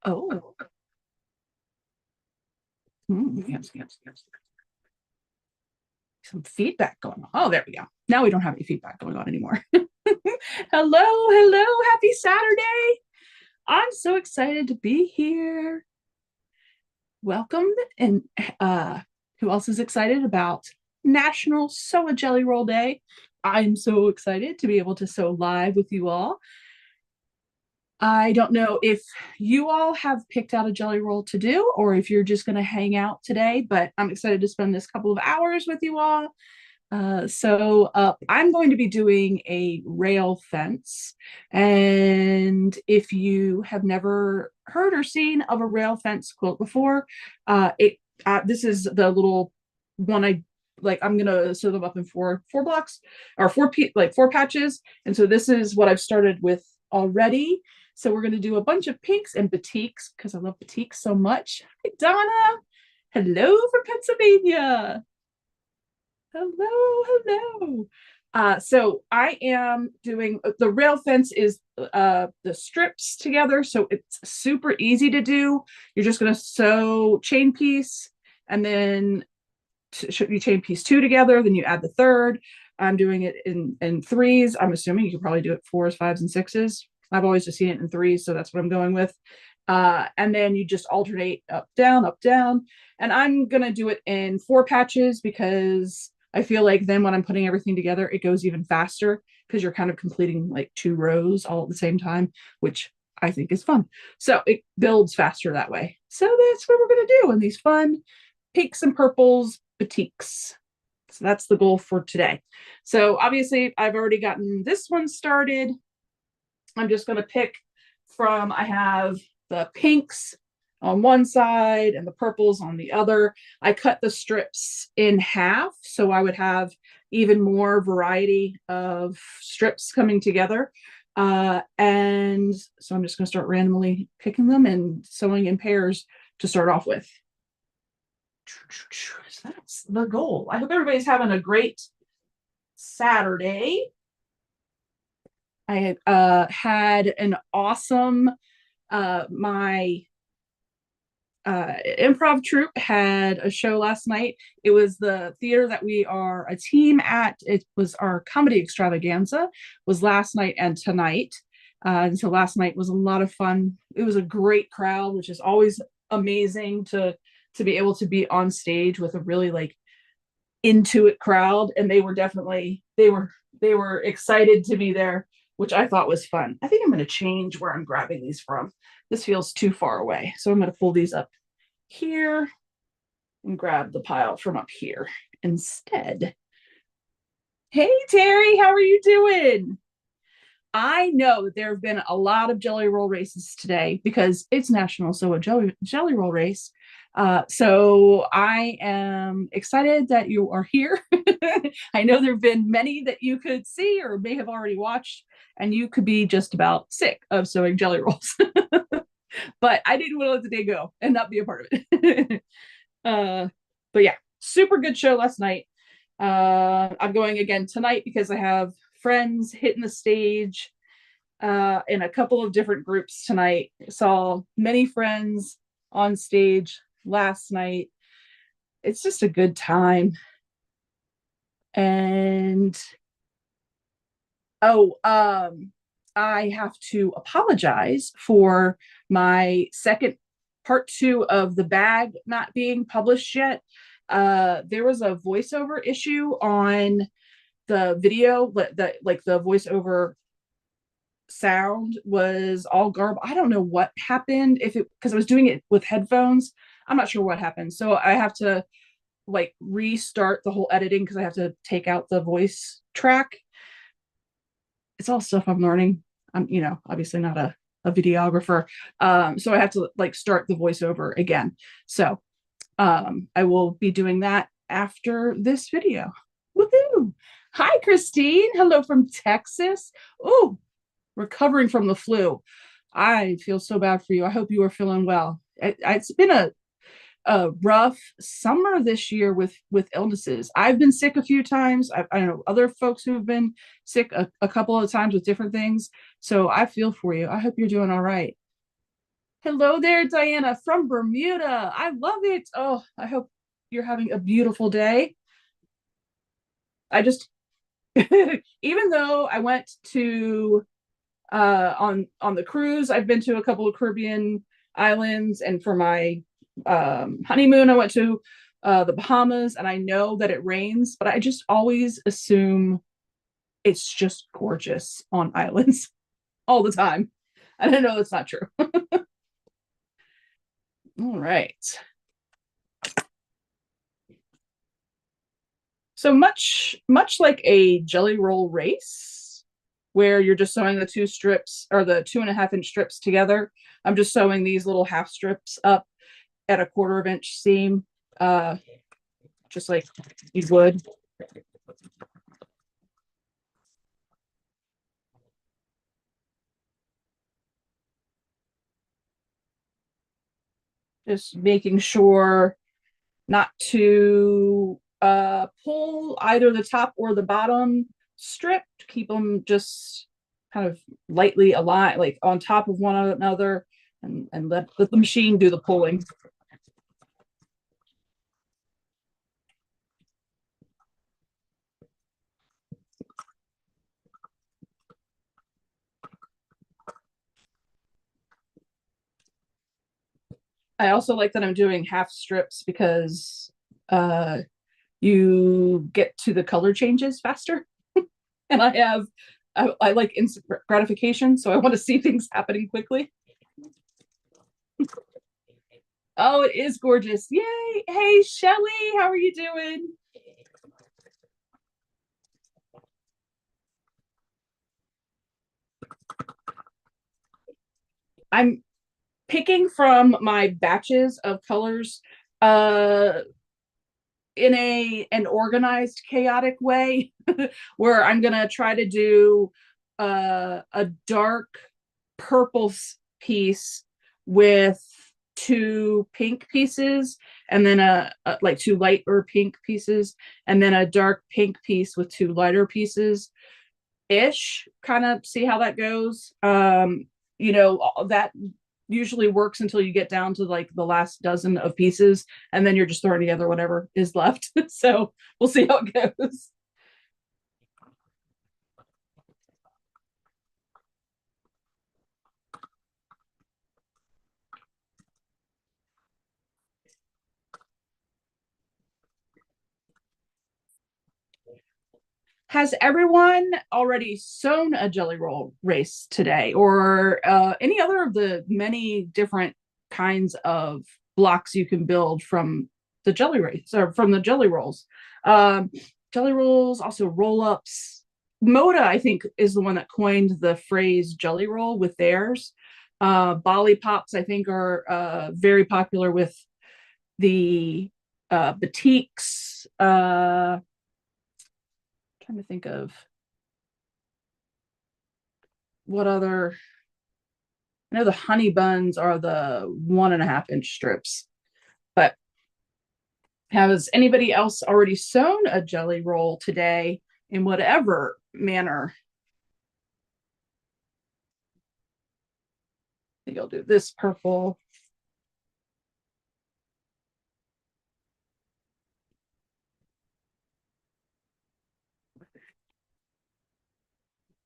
Oh, yes, yes, yes. Some feedback going on. Oh, there we go. Now we don't have any feedback going on anymore. Hello, hello. Happy Saturday. I'm so excited to be here. Welcome. And who else is excited about National Sew a Jelly Roll Day? I'm so excited to be able to sew live with you all. I don't know if you all have picked out a jelly roll to do or if you're just going to hang out today, but I'm excited to spend this couple of hours with you all. I'm going to be doing a rail fence. And if you have never heard or seen of a rail fence quilt before, this is the little one I'm gonna sew them up in four blocks or four patches. And so this is what I've started with already. So we're gonna do a bunch of pinks and batiks because I love batiks so much. Hi Donna. Hello from Pennsylvania. Hello, hello. So I am doing the rail fence is the strips together, so it's super easy to do. You're just going to sew chain piece, and then you chain piece two together. Then you add the third. I'm doing it in threes. I'm assuming you could probably do it fours, fives, and sixes. I've always just seen it in threes, so that's what I'm going with. And then you just alternate up, down, up, down. And I'm gonna do it in four patches because I feel like then when I'm putting everything together, it goes even faster because you're kind of completing like two rows all at the same time, which I think is fun. So it builds faster that way. So that's what we're going to do in these fun pinks and purples batiks. So that's the goal for today. So obviously I've already gotten this one started. I'm just going to pick from, I have the pinks on one side and the purples on the other. I cut the strips in half so I would have even more variety of strips coming together. And so I'm just going to start randomly picking them and sewing in pairs to start off with. So that's the goal. I hope everybody's having a great Saturday. I had an awesome, my improv troupe had a show last night. It was the theater that we are a team at. It was our comedy extravaganza was last night and tonight. And so last night was a lot of fun. It was a great crowd, which is always amazing to be able to be on stage with a really like into it crowd. And they were excited to be there, which I thought was fun. I think I'm going to change where I'm grabbing these from. This feels too far away. So I'm going to pull these up here and grab the pile from up here instead. Hey, Terry, how are you doing? I know that there have been a lot of jelly roll races today because it's National Sew a Jelly Roll Race. So I am excited that you are here. I know there have been many that you could see or may have already watched, and you could be just about sick of sewing jelly rolls. But I didn't want to let the day go and not be a part of it. But yeah, super good show last night. I'm going again tonight because I have friends hitting the stage in a couple of different groups tonight. Saw many friends on stage last night. It's just a good time. And I have to apologize for my second part two of the bag not being published yet. There was a voiceover issue on the video, the voiceover sound was all garbled. I don't know what happened, if it because I was doing it with headphones. I'm not sure what happened. So I have to like restart the whole editing because I have to take out the voice track. It's all stuff I'm learning. I'm, obviously not a videographer. So I have to like start the voiceover again. So I will be doing that after this video. Woohoo! Hi, Christine. Hello from Texas. Oh, recovering from the flu. I feel so bad for you. I hope you are feeling well. It's been a rough summer this year with illnesses. I've been sick a few times. I know other folks who have been sick a couple of times with different things. So I feel for you. I hope you're doing all right. Hello there, Diana from Bermuda. I love it. Oh, I hope you're having a beautiful day. I just, even though I went to on the cruise, I've been to a couple of Caribbean islands, and for my honeymoon, I went to the Bahamas, and I know that it rains, but I just always assume it's just gorgeous on islands all the time. And I know that's not true. All right. So much like a jelly roll race, where you're just sewing the two strips or the 2.5 inch strips together. I'm just sewing these little half strips up at a 1/4 inch seam, uh, just like you would. Just making sure not to pull either the top or the bottom strip, to keep them just kind of lightly aligned, like on top of one another, and let the machine do the pulling. I also like that I'm doing half strips because uh, you get to the color changes faster. And I like instant gratification, so I want to see things happening quickly. Oh, it is gorgeous. Yay. Hey, Shelly, how are you doing? I'm picking from my batches of colors uh in an organized, chaotic way, where I'm gonna try to do a dark purple piece with two pink pieces, and then like two lighter pink pieces, and then a dark pink piece with two lighter pieces ish. Kind of see how that goes. That usually works until you get down to like the last dozen of pieces, and then you're just throwing together whatever is left. So we'll see how it goes. Has everyone already sewn a jelly roll race today, or any other of the many different kinds of blocks you can build from the jelly race or from the jelly rolls? Um, Jelly rolls, also roll ups. Moda, I think, is the one that coined the phrase jelly roll with theirs. Bali pops, I think, are very popular with the batiks. Trying to think of what other. I know the honey buns are the 1.5 inch strips, but has anybody else already sewn a jelly roll today in whatever manner? I think I'll do this purple.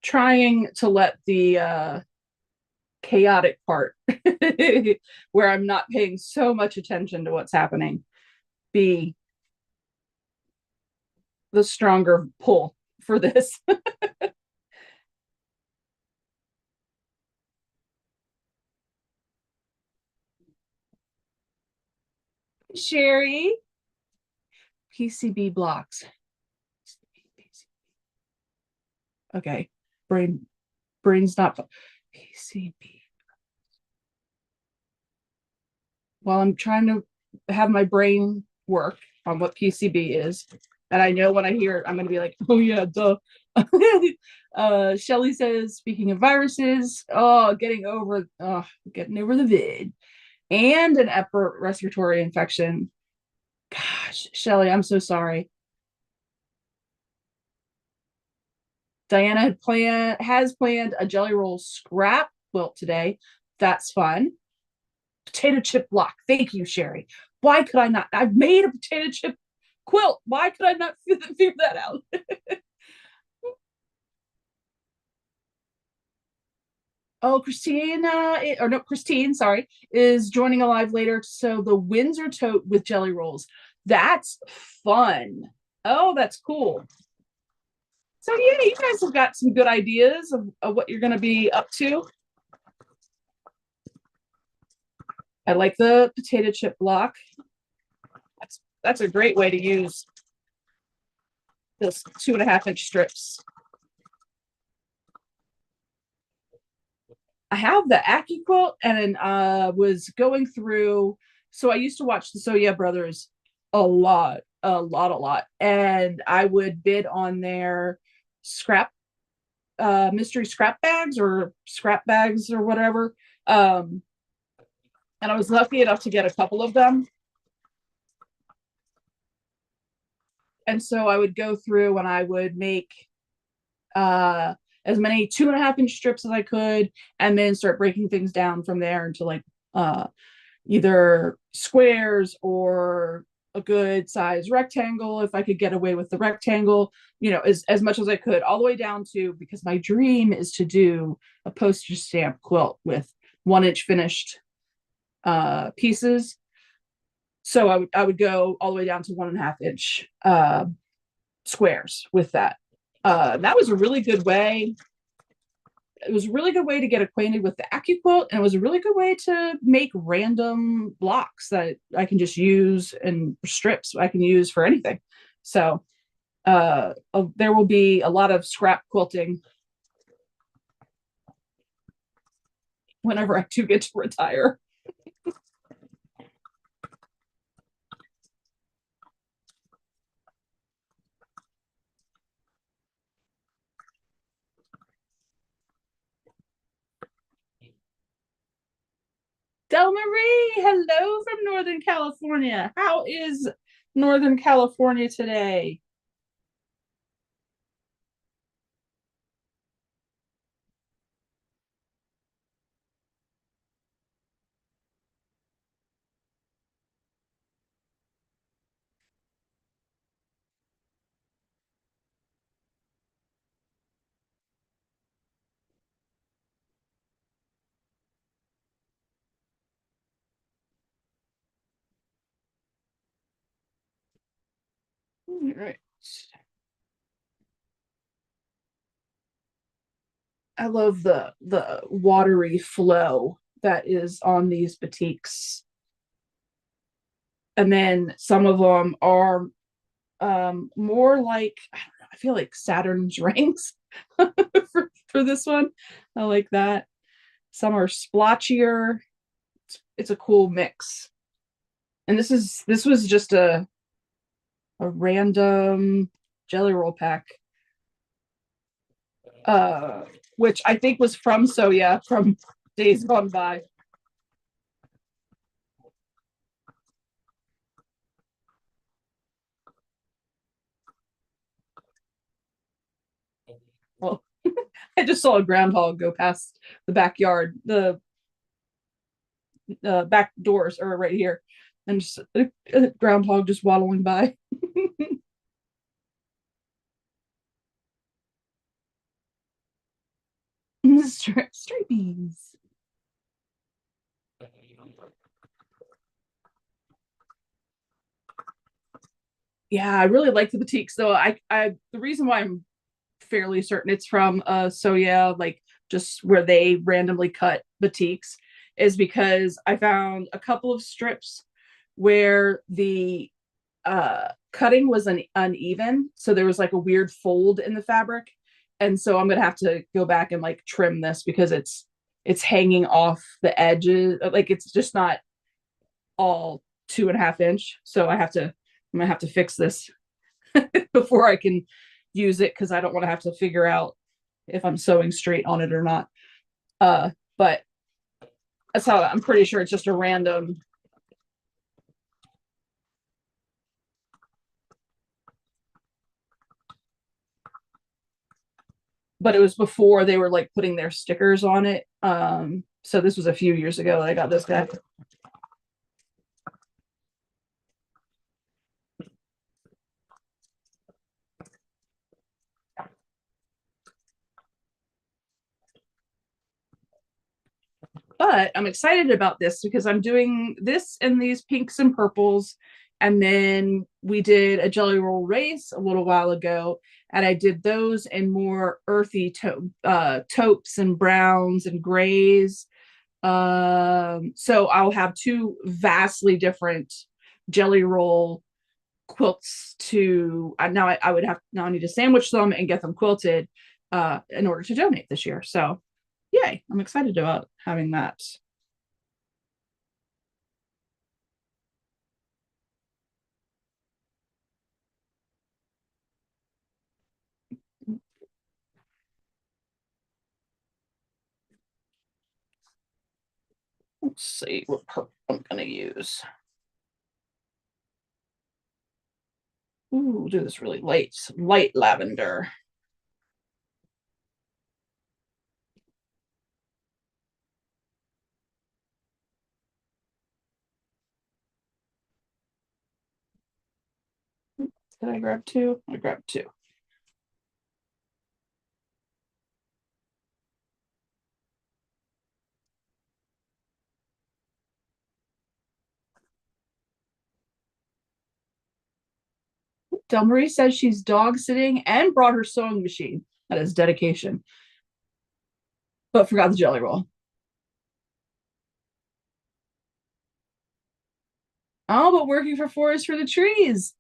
Trying to let the chaotic part, where I'm not paying so much attention to what's happening, be the stronger pull for this. Sherry, PCB blocks. Okay, brain's not PCB. While I'm trying to have my brain work on what PCB is, and I know when I hear it, I'm going to be like, oh yeah, duh. Shelly says, speaking of viruses, getting over the vid and an upper respiratory infection. Gosh, Shelly, I'm so sorry. Diana has planned a jelly roll scrap quilt today. That's fun. potato chip block. Thank you, Sherry. Why could I not? I've made a potato chip quilt. Why could I not figure that out? Oh, Christine, sorry, is joining alive later. So the Windsor tote with jelly rolls. That's fun. Oh, that's cool. So yeah, you guys have got some good ideas of what you're going to be up to. I like the potato chip block. That's a great way to use those 2.5 inch strips. I have the Aki quilt and was going through. So I used to watch the Soya Brothers a lot, a lot, a lot, and I would bid on their scrap mystery scrap bags or scrap bags or whatever. Um, and I was lucky enough to get a couple of them. And so I would go through and I would make as many 2.5 inch strips as I could, and then start breaking things down from there into like either squares or a good size rectangle if I could get away with the rectangle, as much as I could, all the way down to, because my dream is to do a postage stamp quilt with 1 inch finished pieces. So I would go all the way down to 1.5 inch squares with that. That was a really good way. It was a really good way to get acquainted with the AccuQuilt, and it was a really good way to make random blocks that I can just use, and strips I can use for anything. So there will be a lot of scrap quilting whenever I do get to retire. Del Marie, hello from Northern California. How is Northern California today? All right. I love the watery flow that is on these batiks. And then some of them are more like, I don't know, I feel like Saturn's rings for this one. I like that. Some are splotchier. It's a cool mix. And this was just a random jelly roll pack, uh, which I think was from Soya from days gone by. Well, I just saw a groundhog go past the backyard. The back doors are right here, and just a groundhog just waddling by. Stripies. Yeah, I really like the boutiques though. I the reason why I'm fairly certain it's from so yeah, like just where they randomly cut boutiques, is because I found a couple of strips where the cutting was uneven, so there was like a weird fold in the fabric, and so I'm gonna have to go back and like trim this because it's hanging off the edges, like it's just not all 2.5 inch. So I'm gonna have to fix this before I can use it, because I don't want to have to figure out if I'm sewing straight on it or not. But that's how I'm pretty sure it's just a random. But it was before they were like putting their stickers on it. So this was a few years ago that I got this guy. But I'm excited about this because I'm doing this in these pinks and purples. And then we did a jelly roll race a little while ago, and I did those in more earthy taupes and browns and grays. So I'll have two vastly different jelly roll quilts to I would have now I need to sandwich them and get them quilted in order to donate this year. So yay, I'm excited about having that. Let's see what purple I'm gonna use. Ooh, do this really light lavender. Did I grab two? I grabbed two. Del Marie says she's dog sitting and brought her sewing machine. That is dedication. But forgot the jelly roll. Oh, but working for Forest for the Trees.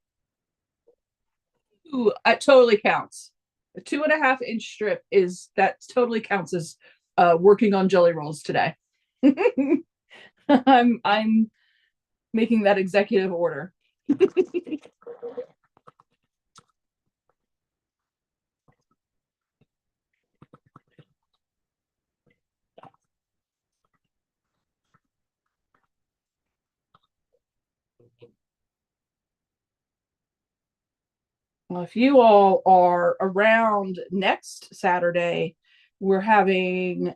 Ooh, it totally counts. A 2.5 inch strip is that totally counts as working on jelly rolls today. I'm making that executive order. Well, if you all are around next Saturday, we're having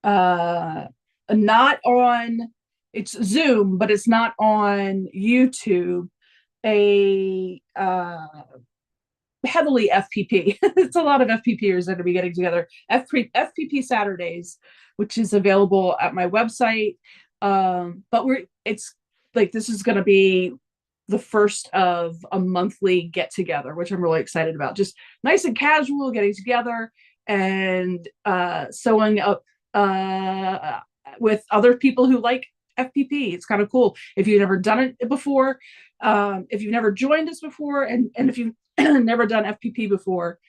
uh not on it's Zoom, but it's not on YouTube, a heavily FPP. It's a lot of FPPers that are be getting together. FPP Saturdays, which is available at my website. But it's like this is going to be the first of a monthly get together, which I'm really excited about. Just nice and casual, getting together and sewing up with other people who like FPP. It's kind of cool. If you've never done it before, if you've never joined us before, and if you've never done FPP before,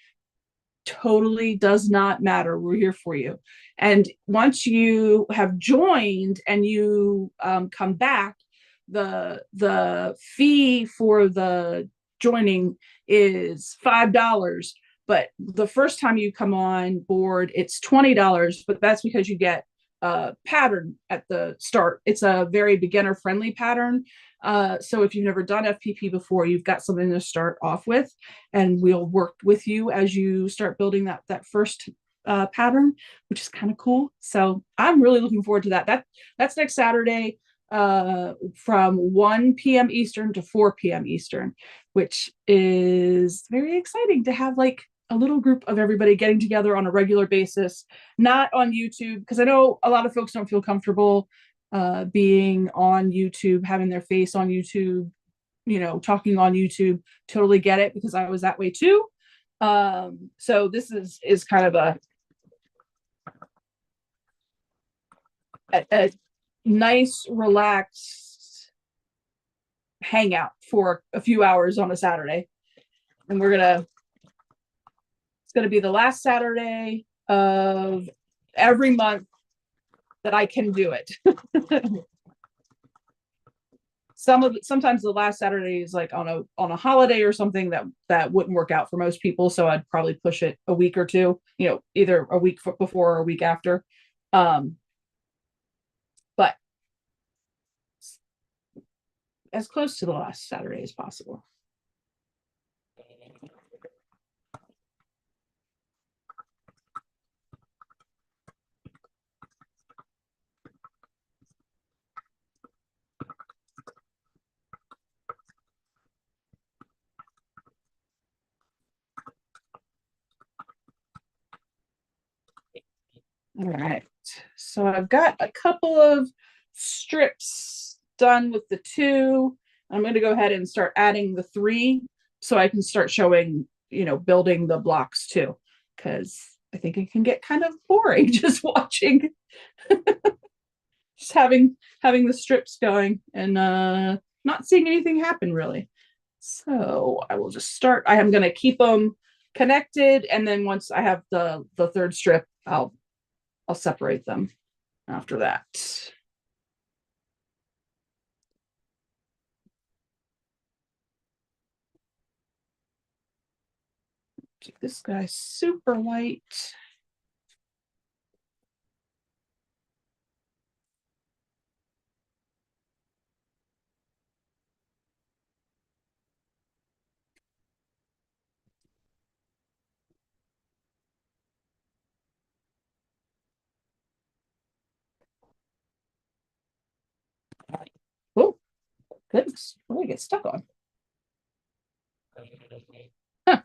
totally does not matter. We're here for you. And once you have joined and you come back, the fee for the joining is $5. But the first time you come on board, it's $20. But that's because you get a pattern at the start. It's a very beginner friendly pattern. So if you've never done FPP before, you've got something to start off with, and we'll work with you as you start building that first pattern, which is kind of cool. So I'm really looking forward to that. That's next Saturday from 1 p.m. Eastern to 4 p.m. Eastern, which is very exciting to have like a little group of everybody getting together on a regular basis, not on YouTube, because I know a lot of folks don't feel comfortable being on YouTube, having their face on YouTube, talking on YouTube. Totally get it, because I was that way too. So this is kind of a nice, relaxed hangout for a few hours on a Saturday. And it's gonna be the last Saturday of every month that I can do it. Sometimes the last Saturday is like on a holiday or something that wouldn't work out for most people, so I'd probably push it a week or two, either a week before or a week after. But as close to the last Saturday as possible. All right. So I've got a couple of strips done with the two. I'm going to go ahead and start adding the three so I can start showing, building the blocks too, because I think it can get kind of boring just watching, just having the strips going and not seeing anything happen really. So I will just start. I am going to keep them connected, and then once I have the third strip, I'll separate them after that. Keep this guy super light. Oh, goodness. What did I get stuck on? Huh.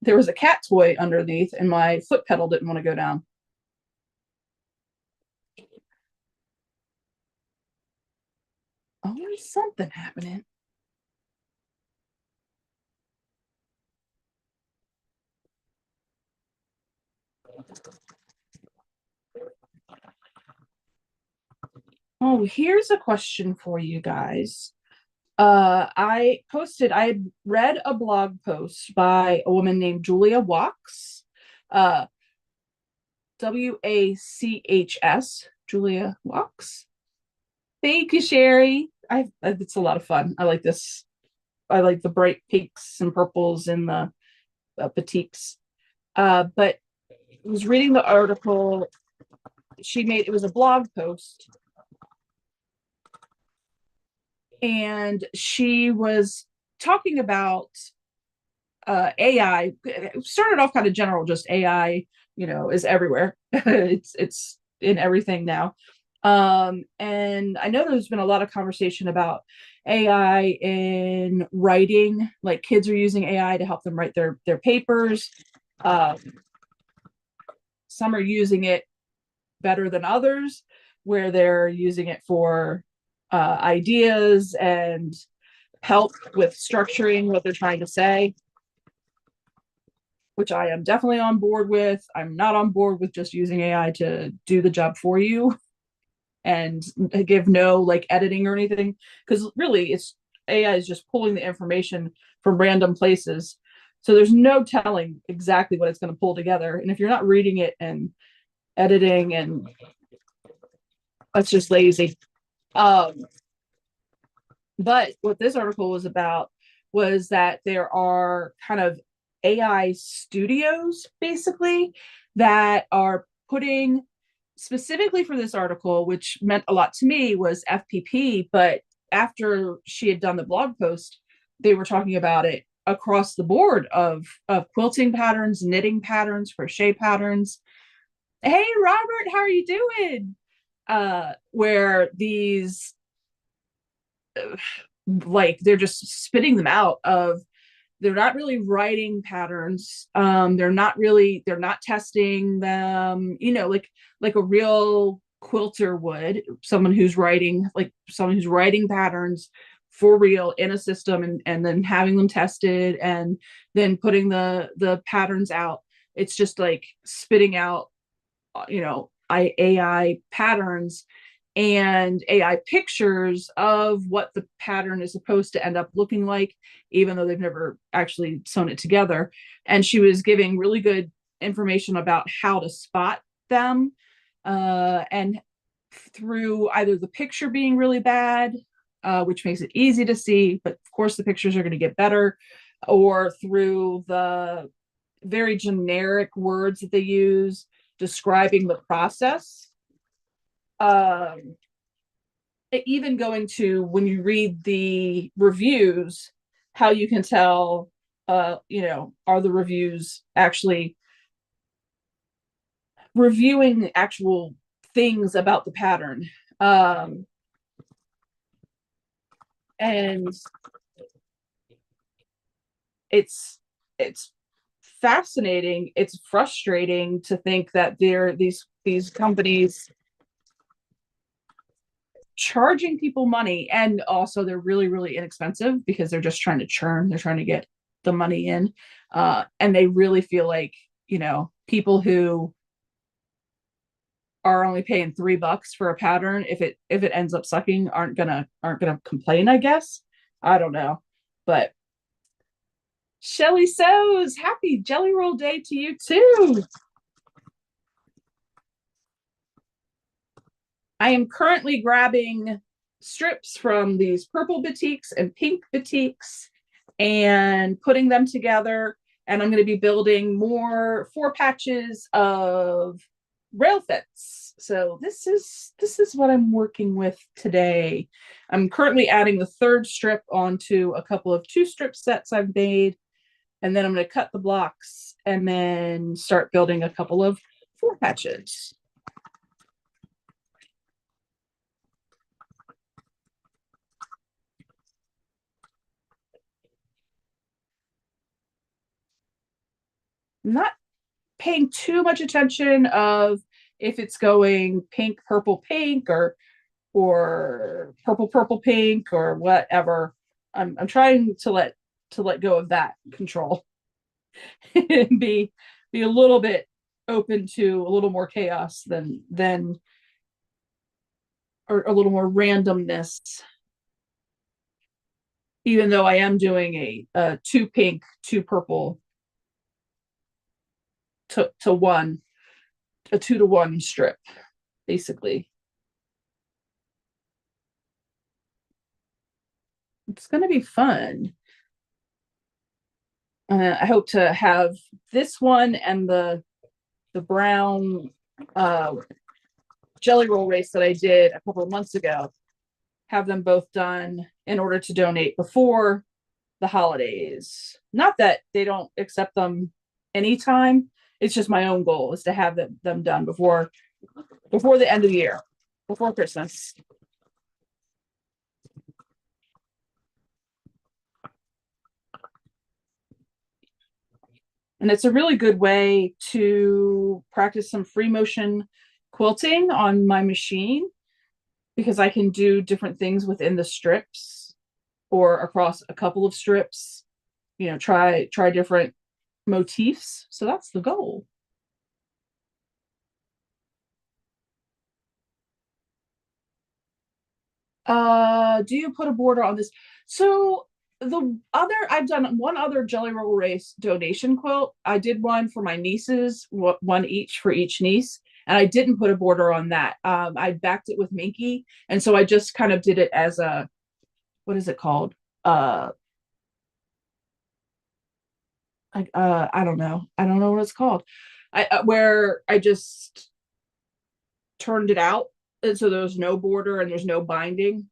There was a cat toy underneath, and my foot pedal didn't want to go down. Always something happening. Oh, here's a question for you guys. I had read a blog post by a woman named Julia Wachs, uh, Wachs, Julia Wachs. Thank you, Sherry. It's a lot of fun. I like this. I like the bright pinks and purples and the batiks. But I was reading the article she made. It was a blog post, and she was talking about AI. It started off kind of general, just AI. Is everywhere. It's in everything now. And I know there's been a lot of conversation about AI in writing, like kids are using AI to help them write their papers. Um, some are using it better than others, where they're using it for ideas and help with structuring what they're trying to say, which I am definitely on board with. I'm not on board with just using AI to do the job for you and give no like editing or anything, because really it's AI is just pulling the information from random places. So there's no telling exactly what it's going to pull together. And if you're not reading it and editing, and that's just lazy. Um, but what this article was about was that there are kind of AI studios basically that are putting, specifically for this article, which meant a lot to me, was FPP. But after she had done the blog post, they were talking about it across the board of quilting patterns, knitting patterns, crochet patterns. Hey, Robert, how are you doing? Where these like they're just spitting them out of, they're not really writing patterns, they're not testing them, like a real quilter would, someone who's writing patterns for real in a system, and then having them tested and then putting the patterns out. It's just like spitting out AI patterns and AI pictures of what the pattern is supposed to end up looking like, even though they've never actually sewn it together. And she was giving really good information about how to spot them, and through either the picture being really bad, which makes it easy to see, but of course the pictures are going to get better, or through the very generic words that they use describing the process. Um, Even going to, when you read the reviews, how you can tell, are the reviews actually reviewing actual things about the pattern? And it's fascinating. It's frustrating to think that these companies charging people money, and also they're really, really inexpensive because they're just trying to churn, they're trying to get the money in. And they really feel like, people who are only paying $3 for a pattern, if it ends up sucking, aren't gonna complain, I guess. I don't know. But Shelly Sews, happy Jelly Roll Day to you too. I am currently grabbing strips from these purple batiks and pink batiks and putting them together. And I'm going to be building more 4 patches of rail fence. So this is what I'm working with today. I'm currently adding the 3rd strip onto a couple of 2-strip sets I've made. And then I'm going to cut the blocks and then start building a couple of 4 patches. I'm not paying too much attention of if it's going pink, purple, pink, or purple, purple, pink, or whatever. I'm trying to let go of that control and be a little bit open to a little more chaos than or a little more randomness. Even though I am doing a 2 pink, 2 purple to 1, a 2-to-1 strip, basically. It's going to be fun. I hope to have this one and the brown jelly roll race that I did a couple of months ago, have them both done in order to donate before the holidays. Not that they don't accept them anytime. It's just my own goal is to have them done before the end of the year, before Christmas. And it's a really good way to practice some free motion quilting on my machine, because I can do different things within the strips or across a couple of strips, try different motifs. So that's the goal. Do you put a border on this? So I've done one other Jelly Roll Race donation quilt. I did one for my nieces, one each for each niece, and I didn't put a border on that. I backed it with Minky, and so I just kind of did it as a, what is it called? I don't know. I don't know what it's called. Where I just turned it out, and so there's no border and there's no binding.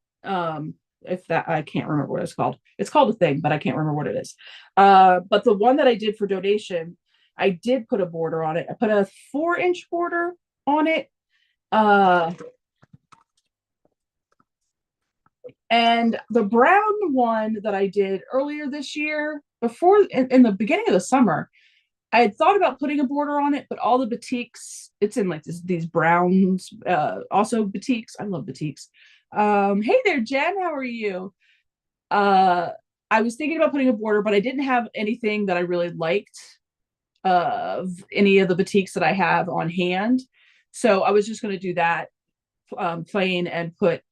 If that, I can't remember what it's called. It's called a thing, but I can't remember what it is. But the one that I did for donation, I did put a border on it. I put a 4-inch border on it. And the brown one that I did earlier this year, before in the beginning of the summer, I had thought about putting a border on it, but all the batiks, it's in like these browns, also batiks. I love batiks. Hey there, Jen, how are you? Uh, I was thinking about putting a border, but I didn't have anything that I really liked of any of the batiks that I have on hand. So I was just going to do that plain and put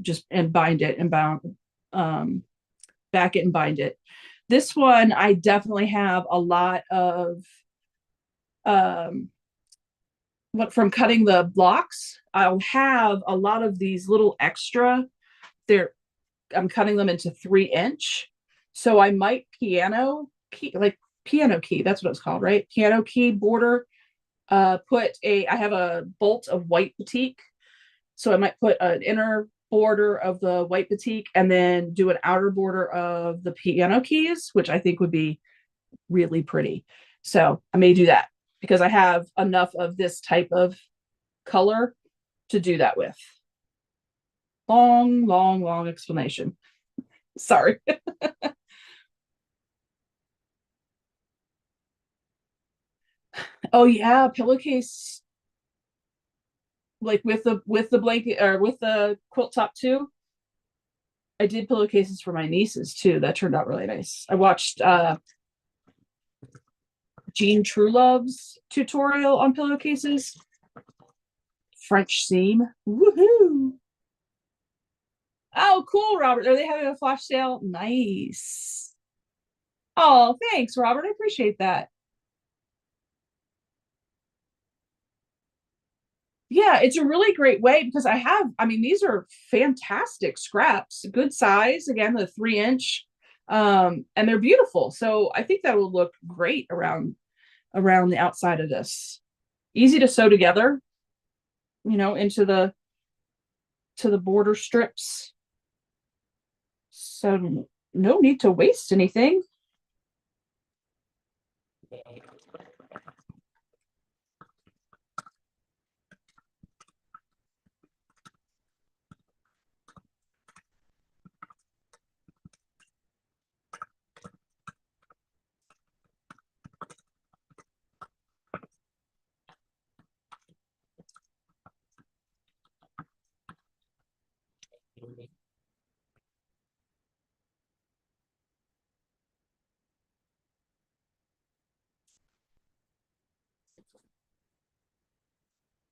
just and bind it and back it and bind it. This one, I definitely have a lot of what from cutting the blocks. I'll have a lot of these little extra. I'm cutting them into 3-inch. So I might piano key, like piano key, that's what it's called, right? Piano key border. I have a bolt of white batik. So I might put an inner border of the white batik and then do an outer border of the piano keys, which I think would be really pretty. So I may do that because I have enough of this type of color to do that with. Long, long, long explanation. Sorry. Oh yeah, pillowcase like with the blanket or with the quilt top too. I did pillowcases for my nieces too. That turned out really nice. I watched Jean Truelove's tutorial on pillowcases. French seam. Woohoo! Oh, cool, Robert. Are they having a flash sale? Nice. Oh, thanks, Robert. I appreciate that. Yeah, it's a really great way because I mean, these are fantastic scraps, good size. Again, the 3 inch, and they're beautiful. So I think that will look great around the outside of this. Easy to sew together, into the border strips. So no need to waste anything.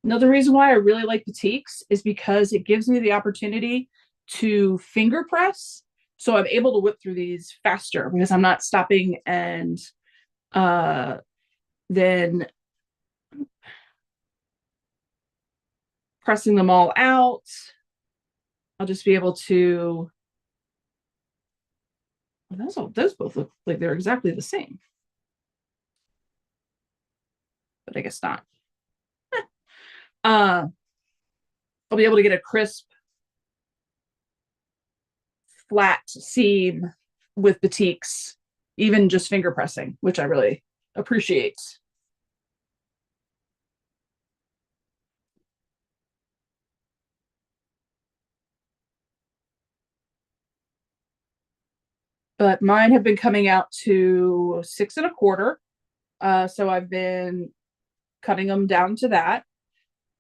Another reason why I really like Batiks is because it gives me the opportunity to finger press. So I'm able to whip through these faster because I'm not stopping and uh, then pressing them all out. I'll just be able to. Well, those both look like they're exactly the same, but I guess not. Uh, I'll be able to get a crisp, flat seam with Batiks, even just finger pressing, which I really appreciate. But mine have been coming out to 6 1/4. So I've been cutting them down to that.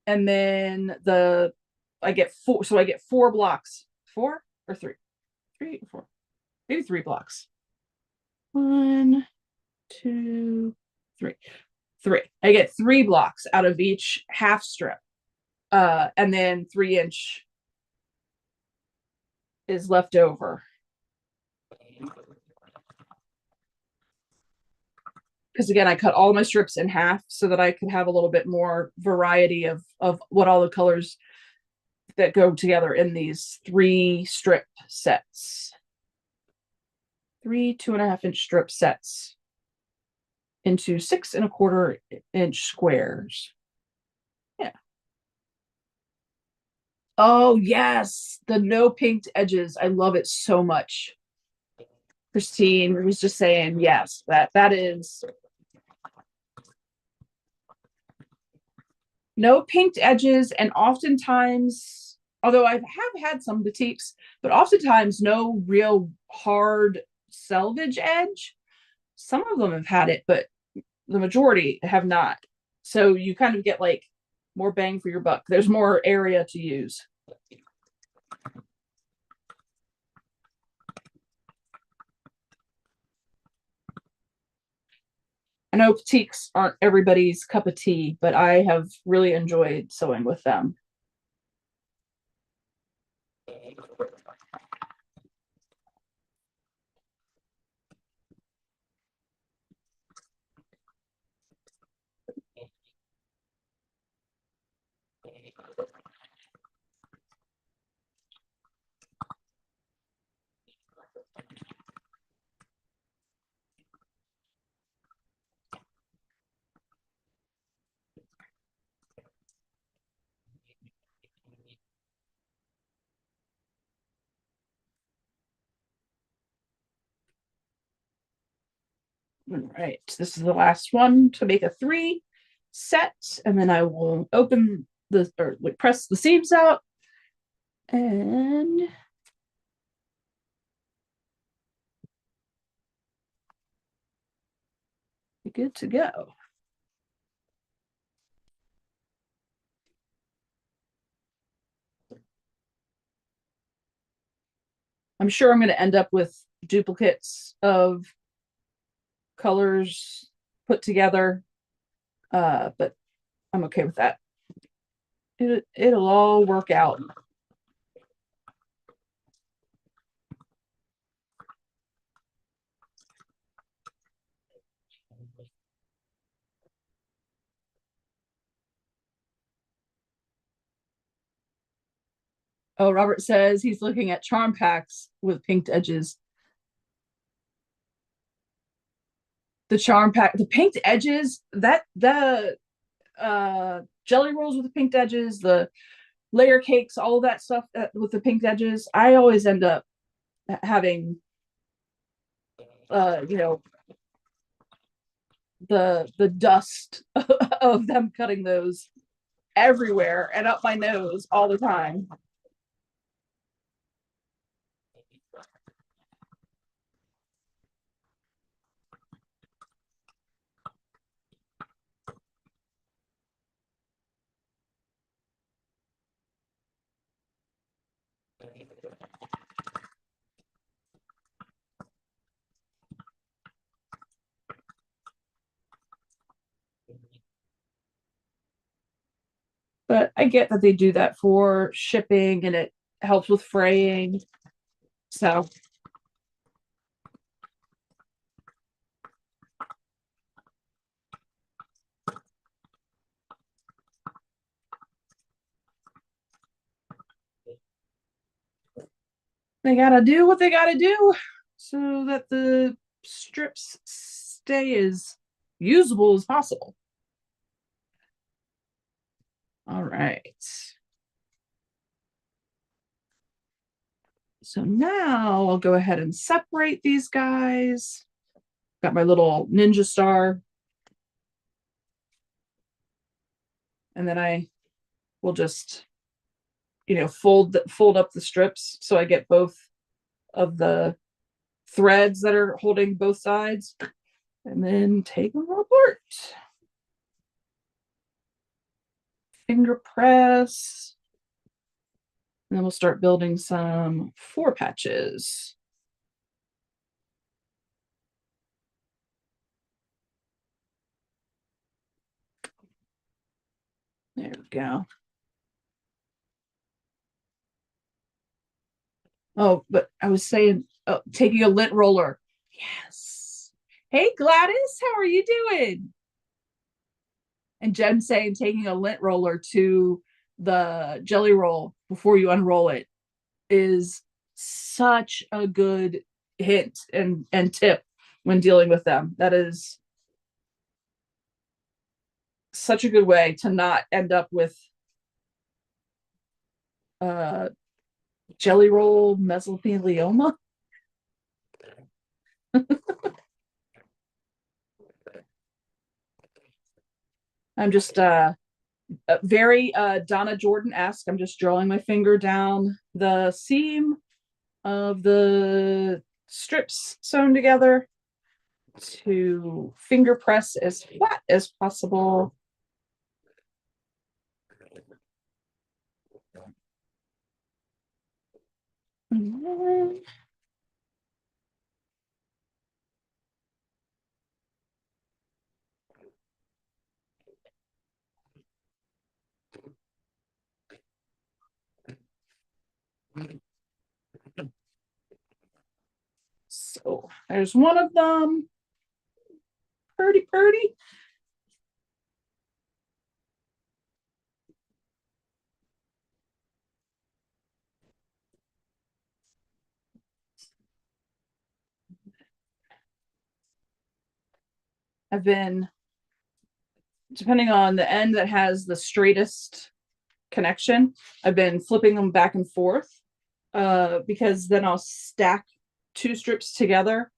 And then I get four, so I get 4 blocks, 4 or 3, 3 or 4, maybe 3 blocks. 1, 2, 3, 3. I get 3 blocks out of each half strip. And then 3 inch is left over. Because again, I cut all my strips in half so that I could have a little bit more variety of what all the colors that go together in these 3 strip sets. 3 2.5 inch strip sets into 6 1/4 inch squares. Yeah. Oh yes, the no pinked edges. I love it so much. Christine was just saying yes. That is no pinked edges, and oftentimes, although I have had some boutiques, but oftentimes no real hard selvage edge. Some of them have had it, but the majority have not. So you kind of get like more bang for your buck. There's more area to use. I know boutiques aren't everybody's cup of tea, but I have really enjoyed sewing with them. All right, this is the last one to make a 3 set, and then I will open the or like press the seams out and be good to go. I'm sure I'm going to end up with duplicates of colors put together, but I'm okay with that. It'll all work out. Oh, Robert says he's looking at charm packs with pinked edges. The charm pack, the pinked edges, that the jelly rolls with the pinked edges, the layer cakes, all of that stuff with the pinked edges. I always end up having, you know, the dust of them cutting those everywhere and up my nose all the time. But I get that they do that for shipping and it helps with fraying. So they gotta do what they gotta do so that the strips stay as usable as possible. All right. So now I'll go ahead and separate these guys. Got my little ninja star. And then I will just, fold up the strips so I get both of the threads that are holding both sides, and then take them apart. Finger press. And then we'll start building some 4 patches. There we go. Oh, but I was saying, taking a lint roller. Yes. Hey, Gladys, how are you doing? And Jen saying taking a lint roller to the jelly roll before you unroll it is such a good hint and tip when dealing with them. That is such a good way to not end up with uh jelly roll mesothelioma. I'm just very Donna Jordan-esque. I'm just drawing my finger down the seam of the strips sewn together to finger press as flat as possible. So there's one of them. Pretty. I've been, depending on the end that has the straightest connection, I've been flipping them back and forth because then I'll stack 2 strips together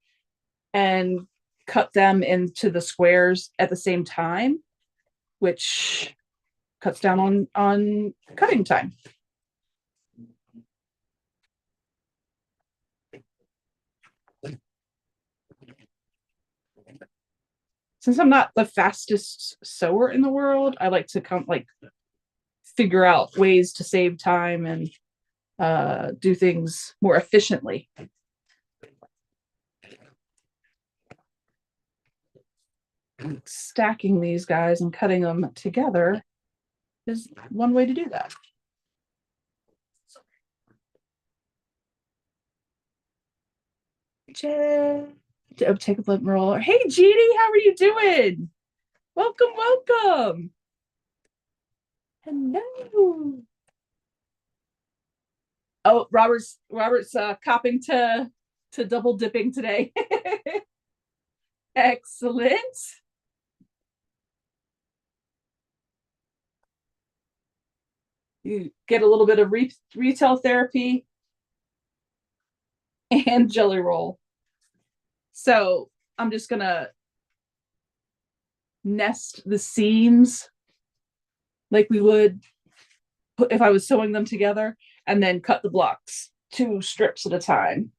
and cut them into the squares at the same time, which cuts down on cutting time. Since I'm not the fastest sewer in the world, I like to figure out ways to save time and do things more efficiently. Stacking these guys and cutting them together is one way to do that. Take a flip roller. Hey, Jeannie, how are you doing? Welcome, welcome. Hello. Oh, Robert's copping to double dipping today. Excellent. You get a little bit of retail therapy and jelly roll. So I'm just gonna nest the seams like we would if I was sewing them together, and then cut the blocks 2 strips at a time.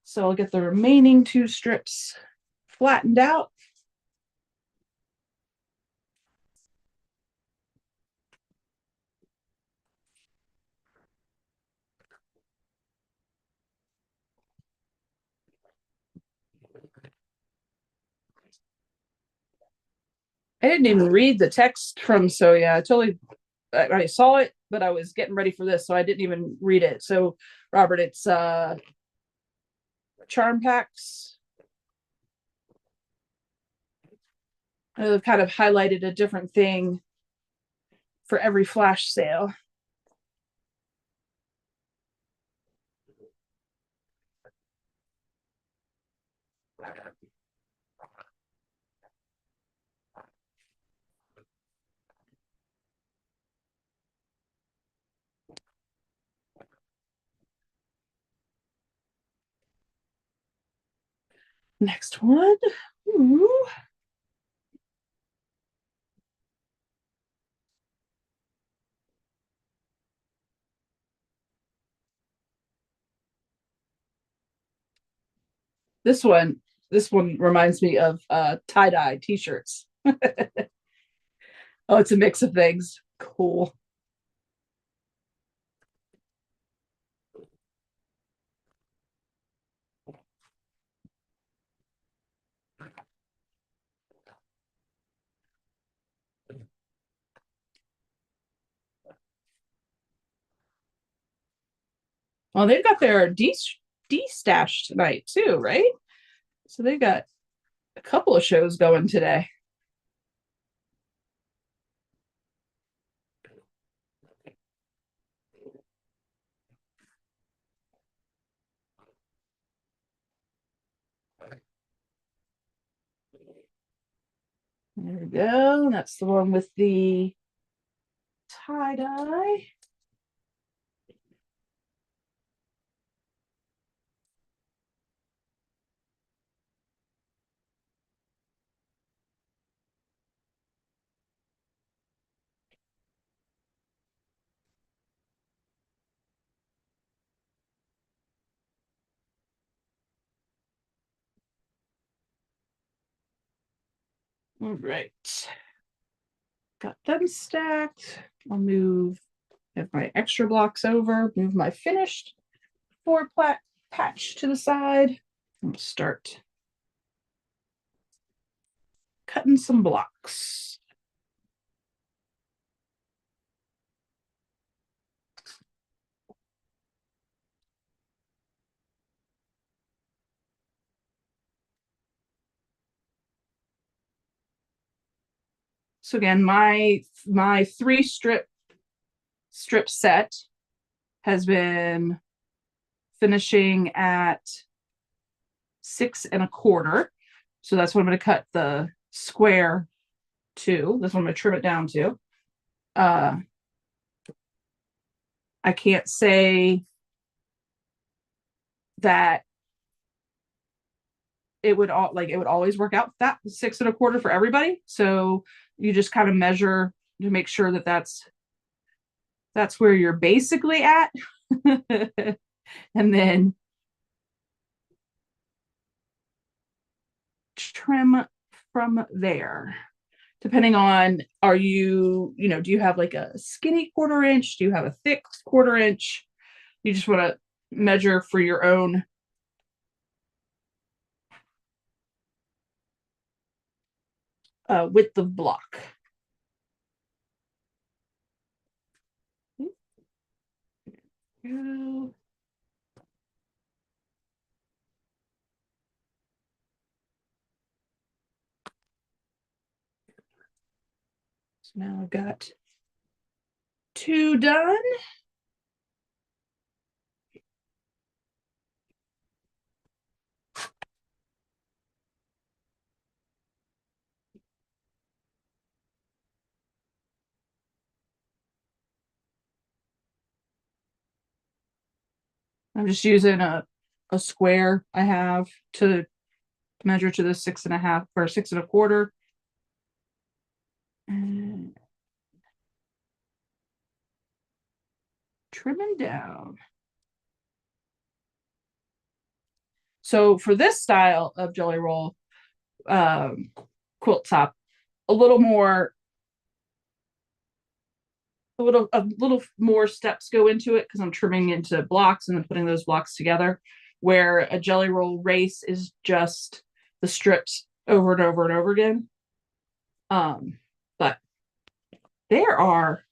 So I'll get the remaining 2 strips flattened out. I didn't even read the text from Soya. I saw it, but I was getting ready for this, so I didn't even read it. So, Robert, it's charm packs. I've kind of highlighted a different thing for every flash sale. Next one. Ooh. This one reminds me of tie-dye t-shirts. Oh, it's a mix of things. Cool. Well, they've got their D-stash tonight too, right? So they got a couple of shows going today. There we go. That's the one with the tie-dye. All right. Got them stacked. I'll move my extra blocks over, move my finished 4-plat patch to the side, and start cutting some blocks. So again, my 3-strip set has been finishing at 6 1/4. So that's what I'm going to cut the square to. That's what I'm going to trim it down to. I can't say that it would always work out that 6 1/4 for everybody. So you just kind of measure to make sure that that's where you're basically at. And then trim from there, depending on, do you have like a skinny 1/4 inch? Do you have a thick 1/4 inch? You just want to measure for your own width of block. So now I've got 2 done. I'm just using a square I have to measure to the 6.5 or 6.25. And trimming down. So for this style of jelly roll quilt top, a little more steps go into it because I'm trimming into blocks and then putting those blocks together, where a jelly roll race is just the strips over and over and over again. But there are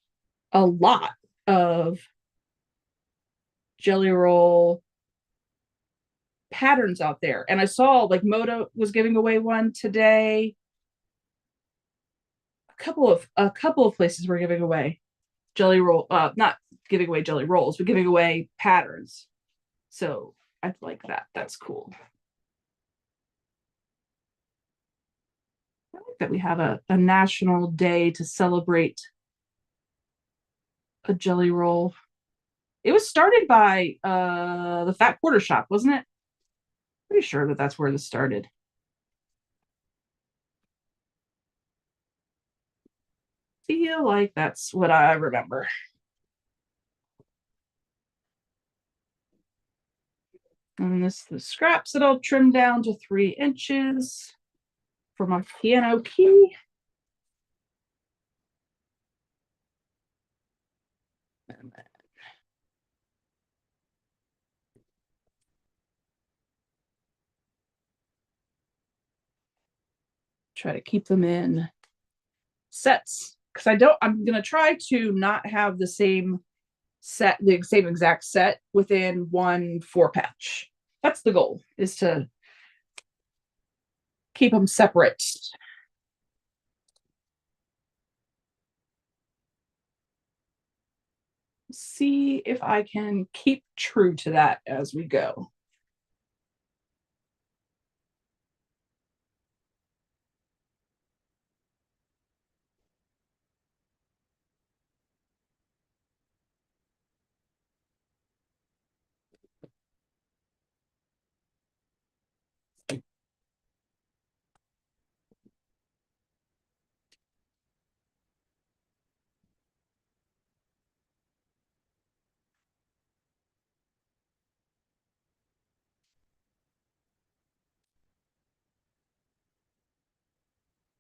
a lot of jelly roll patterns out there, and I saw like Moda was giving away one today. A couple of places were giving away jelly roll, not giving away jelly rolls, but giving away patterns. So I like that. That's cool. I like that we have a national day to celebrate a jelly roll. It was started by the Fat Quarter Shop, wasn't it? Pretty sure that that's where this started. Feel like that's what I remember. And this the scraps that I'll trim down to 3 inches for my piano key. Try to keep them in sets because I'm going to try to not have the same exact set within one 4-patch. That's the goal, is to keep them separate. See if I can keep true to that as we go.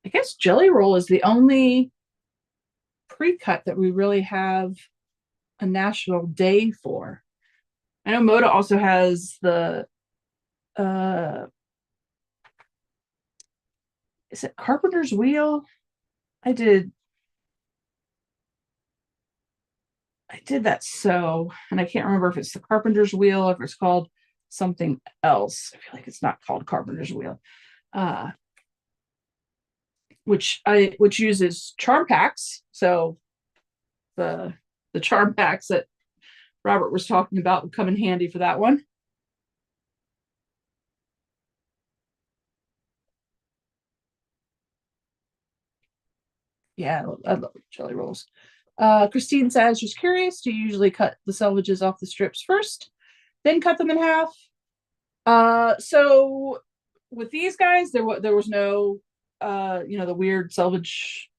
I guess Jelly Roll is the only pre-cut that we really have a national day for. I know Moda also has the is it Carpenter's Wheel? I did that and I can't remember if it's the Carpenter's Wheel, if it's called something else. I feel like it's not called Carpenter's Wheel. Which uses charm packs. So the charm packs that Robert was talking about would come in handy for that one. Yeah, I love jelly rolls. Christine says, just curious, do you usually cut the selvages off the strips first, then cut them in half? So with these guys, there was no the weird selvage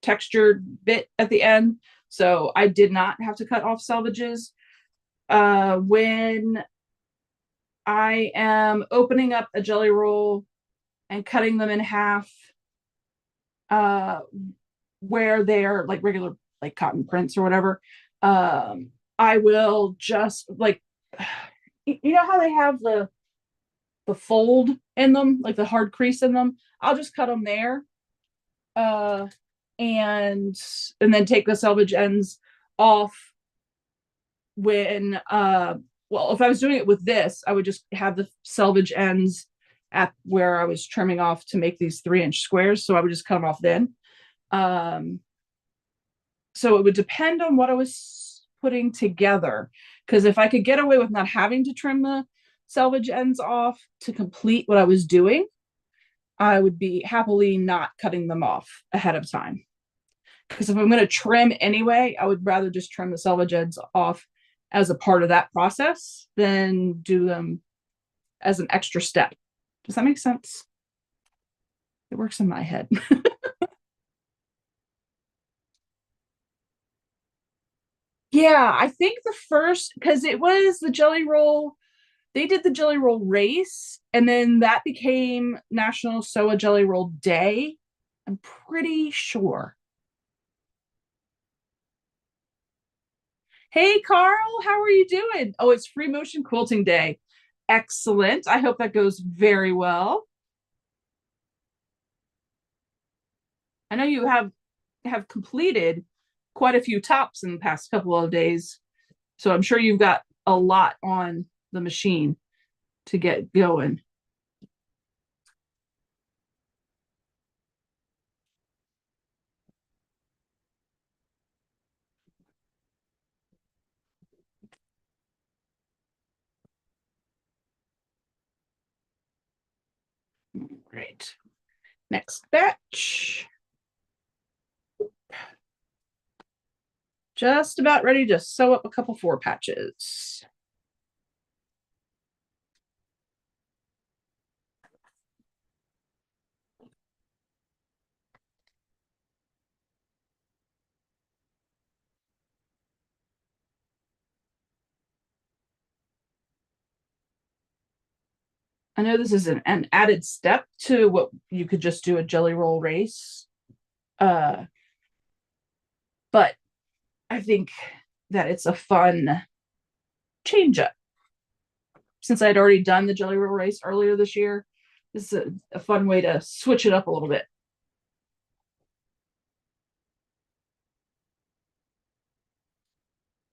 textured bit at the end. So I did not have to cut off selvages. When I am opening up a jelly roll and cutting them in half, where they're like regular like cotton prints or whatever, I will just like, you know how they have the fold in them, like the hard crease in them. I'll just cut them there, uh, and then take the selvage ends off when well, if I was doing it with this, I would just have the selvage ends at where I was trimming off to make these 3-inch squares. So I would just cut them off then. Um, so it would depend on what I was putting together. Because if I could get away with not having to trim the selvage ends off to complete what I was doing, I would be happily not cutting them off ahead of time. Because if I'm going to trim anyway, I would rather just trim the selvage ends off as a part of that process than do them as an extra step. Does that make sense? It works in my head. Yeah, I think the first, because it was the Jelly Roll, they did the Jelly Roll race, and then that became National SOA Jelly Roll Day. I'm pretty sure. Hey, Carl, how are you doing? Oh, it's Free Motion Quilting Day. Excellent. I hope that goes very well. I know you have completed quite a few tops in the past couple of days, so I'm sure you've got a lot on the machine to get going. Great. Next batch. Just about ready to sew up a couple 4 patches. I know this is an added step to what you could just do a jelly roll race. Uh, but I think that it's a fun change up. Since I'd already done the jelly roll race earlier this year, this is a fun way to switch it up a little bit.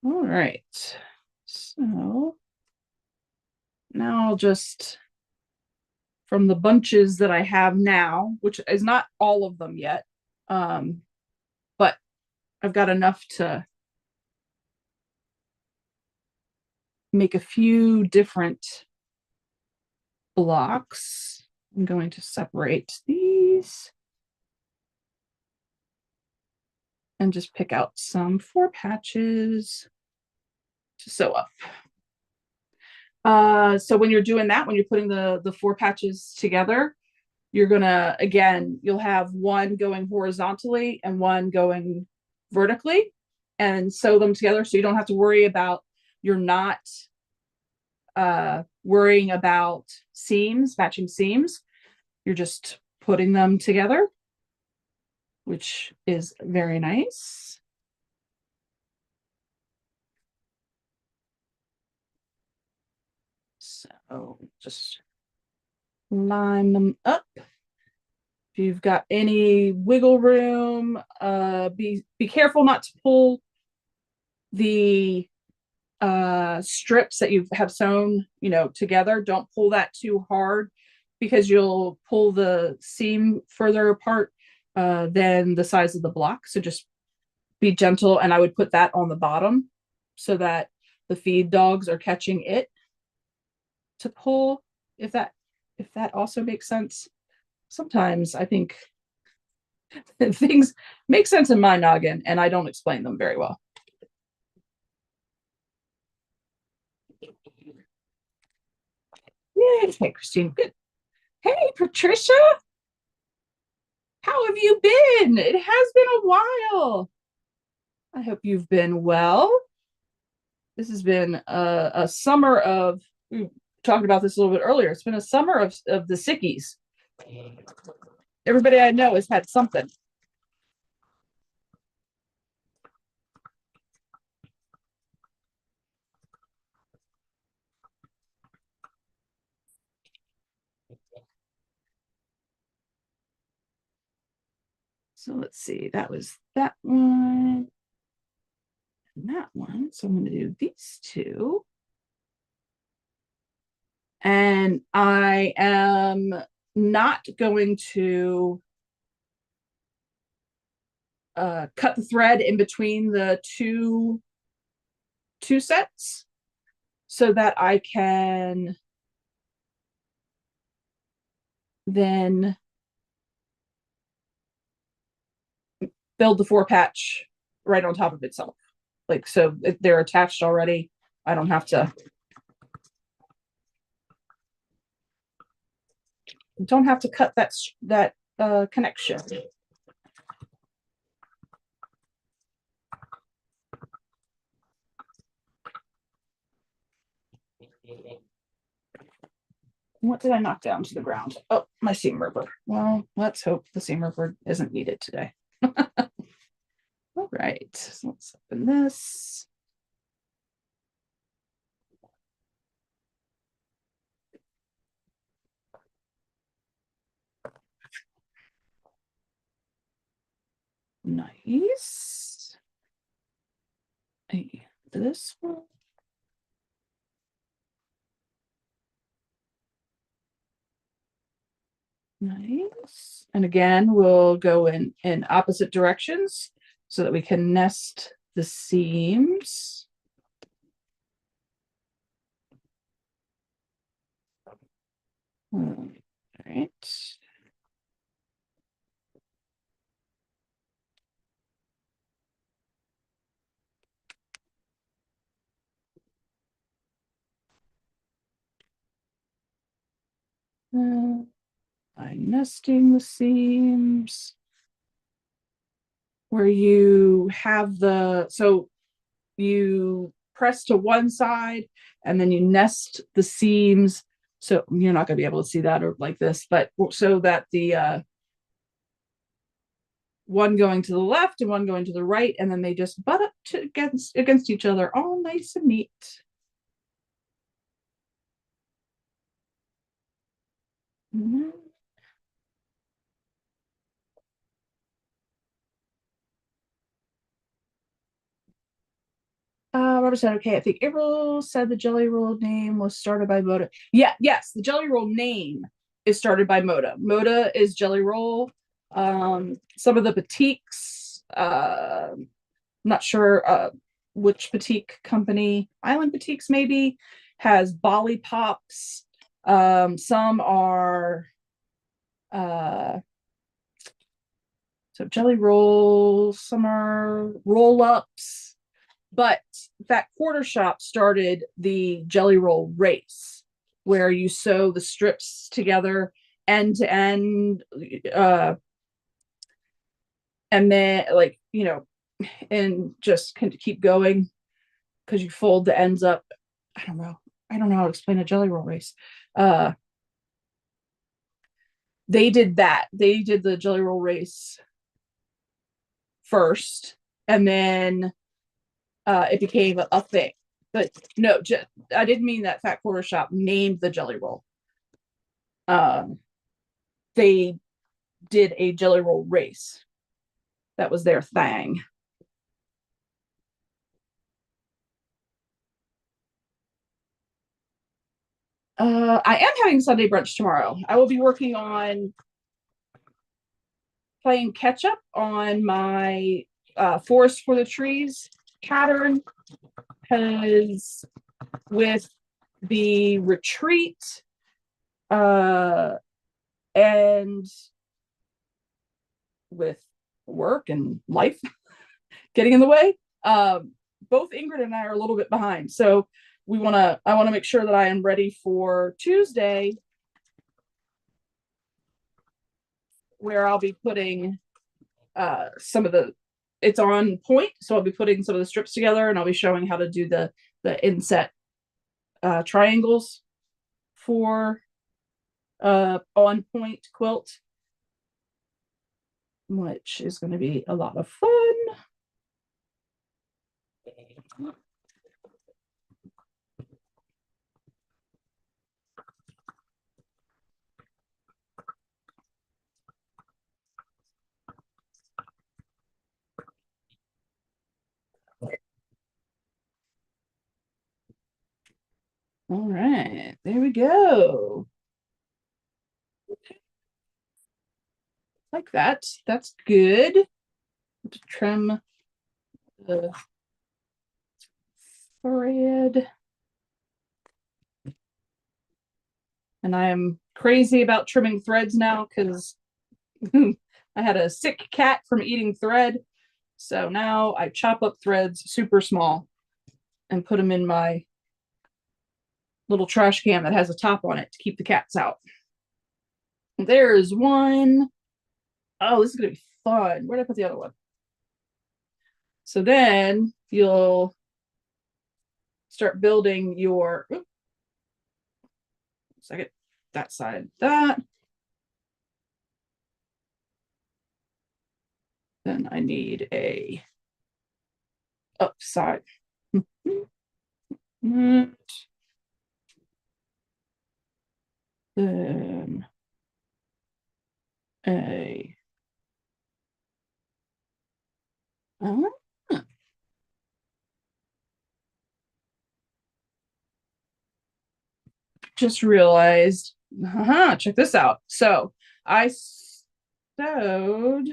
All right. So now I'll just, from the bunches that I have now, which is not all of them yet, but I've got enough to make a few different blocks. I'm going to separate these and just pick out some 4 patches to sew up. So when you're doing that, when you're putting the 4 patches together, you're gonna, again, you'll have one going horizontally and one going vertically, and sew them together so you don't have to worry about, you're not worrying about seams, matching seams. You're just putting them together, which is very nice. So just line them up. If you've got any wiggle room, be careful not to pull the strips that you have sewn, together. Don't pull that too hard because you'll pull the seam further apart than the size of the block. So just be gentle, and I would put that on the bottom so that the feed dogs are catching it to pull, if that also makes sense. Sometimes I think things make sense in my noggin and I don't explain them very well. Yay. Hey, Christine. Good. Hey, Patricia. How have you been? It has been a while. I hope you've been well. This has been a summer of, we talked about this a little bit earlier. It's been a summer of the sickies. Everybody I know has had something. So let's see, that was that one and that one. So I'm going to do these two. And I am not going to cut the thread in between the two sets so that I can then build the 4-patch right on top of itself. Like, so if they're attached already, I don't have to cut that connection. What did I knock down to the ground? Oh, my seam ripper. Well, let's hope the seam ripper isn't needed today. All right, so let's open this. Nice. Hey, this one. Nice. And again, we'll go in opposite directions so that we can nest the seams. All right. By nesting the seams where you have so you press to one side and then you nest the seams. So you're not going to be able to see that or like this, but so that the one going to the left and one going to the right, and then they just butt up against each other, all nice and neat. Mm-hmm. Robert said, okay, I think April said the Jelly Roll name was started by Moda. Yeah, yes, the Jelly Roll name is started by Moda. Moda is Jelly Roll. Some of the boutiques, I'm not sure which boutique company, Island Boutiques maybe, has Bolly Pops. Some are so Jelly Rolls, some are roll ups. But Fat Quarter Shop started the Jelly Roll race, where you sew the strips together end to end, and then and just can keep going because you fold the ends up. I don't know how to explain a Jelly Roll race. They did that. They did the Jelly Roll race first, and then it became a thing. But no, I didn't mean that Fat Quarter Shop named the Jelly Roll. They did a Jelly Roll race. That was their thing. I am having Sunday brunch tomorrow. I will be working on playing catch up on my Forest for the Trees pattern, because with the retreat and with work and life getting in the way, both Ingrid and I are a little bit behind. So I want to make sure that I am ready for Tuesday, where I'll be putting it's on point. So I'll be putting some of the strips together, and I'll be showing how to do the inset triangles for on point quilt, which is going to be a lot of fun. go. Like that. That's good. To trim the thread. And I am crazy about trimming threads now because I had a sick cat from eating thread. So now I chop up threads super small and put them in my little trash can that has a top on it to keep the cats out. There is one. Oh, this is going to be fun. Where did I put the other one? So then you'll start building your, second, that side, that. Then I need a upside. Then a just realized, check this out. So I sewed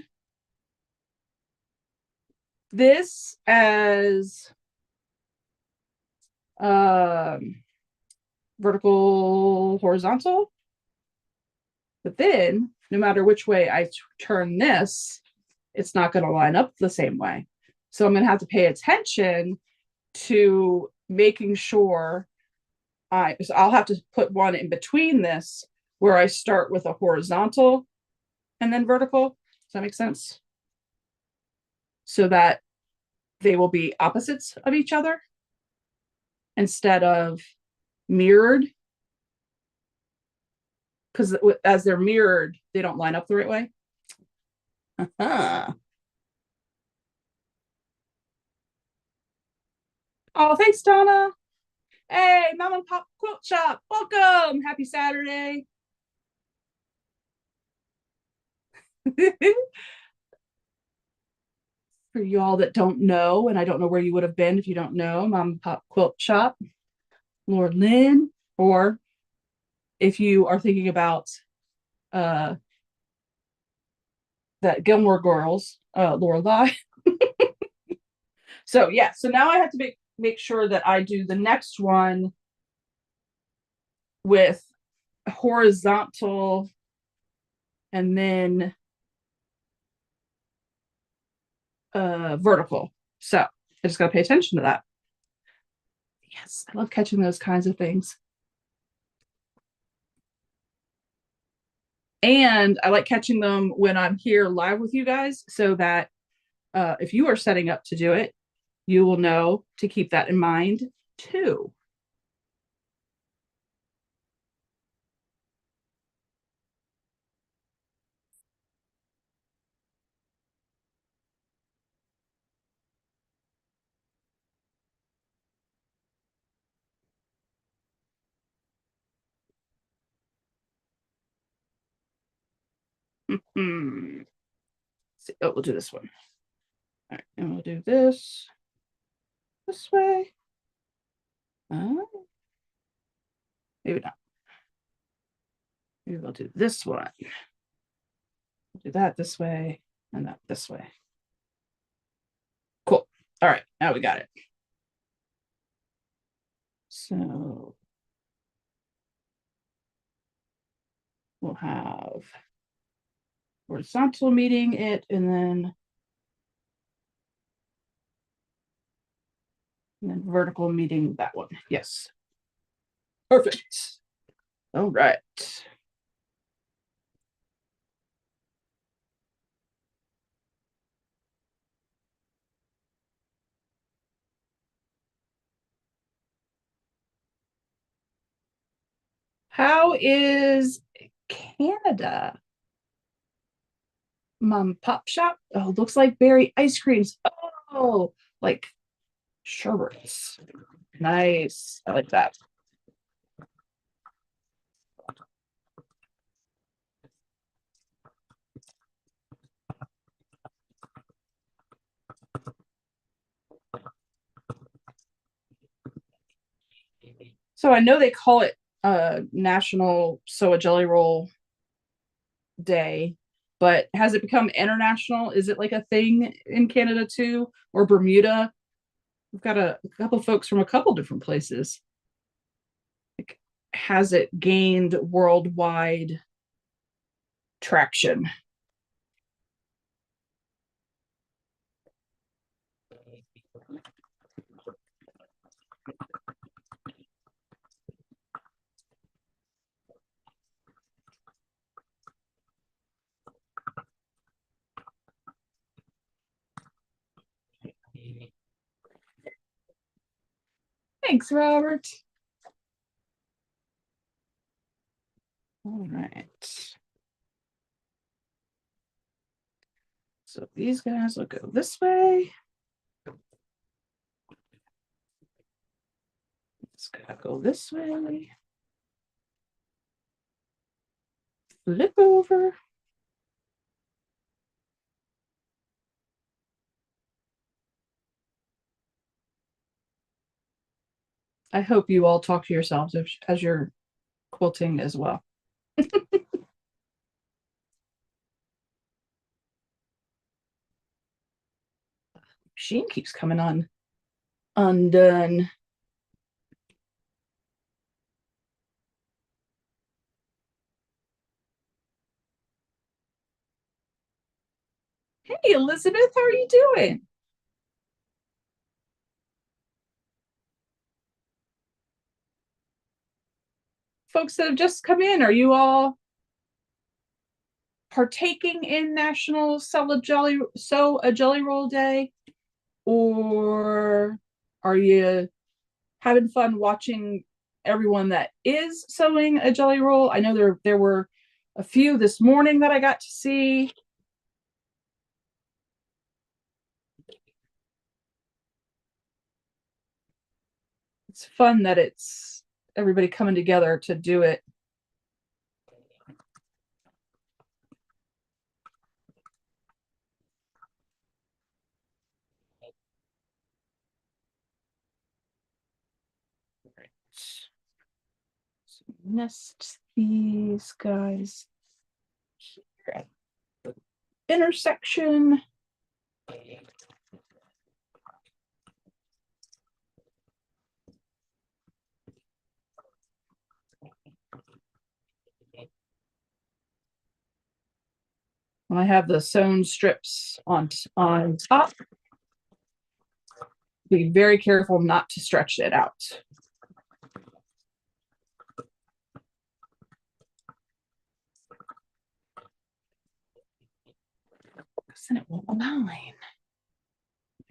this as vertical, horizontal. But then no matter which way I turn this, it's not going to line up the same way. So I'm going to have to pay attention to making sure so I'll have to put one in between this where I start with a horizontal and then vertical. Does that make sense? So that they will be opposites of each other instead of mirrored. Because as they're mirrored, they don't line up the right way. Oh, thanks, Donna. Hey, Mom and Pop Quilt Shop. Welcome. Happy Saturday. For y'all that don't know, and I don't know where you would have been if you don't know, Mom and Pop Quilt Shop, Lord Lynn, or if you are thinking about that Gilmore Girls, Lorelai. So yeah, so now I have to make sure that I do the next one with horizontal and then vertical. So I just got to pay attention to that. Yes, I love catching those kinds of things. And I like catching them when I'm here live with you guys so that if you are setting up to do it, you will know to keep that in mind too. Oh, we'll do this one. All right, and we'll do this way. Maybe not. Maybe we'll do this one. We'll do that this way and that this way. Cool. All right, now we got it. So we'll have horizontal meeting it and then vertical meeting that one. Yes. Perfect. All right. How is Canada? Mom Pop Shop. Oh, looks like berry ice creams. Oh, like sherbets. Nice. I like that. So I know they call it National Sew a Jelly Roll Day, but has it become international? Is it like a thing in Canada too, or Bermuda? We've got a couple folks from a couple different places. Like, has it gained worldwide traction? Thanks, Robert. All right. So these guys will go this way. It's gonna go this way. Flip over. I hope you all talk to yourselves as you're quilting as well. Machine keeps coming on undone. Hey, Elizabeth, how are you doing? Folks that have just come in, are you all partaking in National Sew a Jelly Roll Day? Or are you having fun watching everyone that is sewing a jelly roll? I know there were a few this morning that I got to see. It's fun that it's everybody coming together to do it. So nest these guys here at the intersection. When I have the sewn strips on top, be very careful not to stretch it out. Because then it won't align.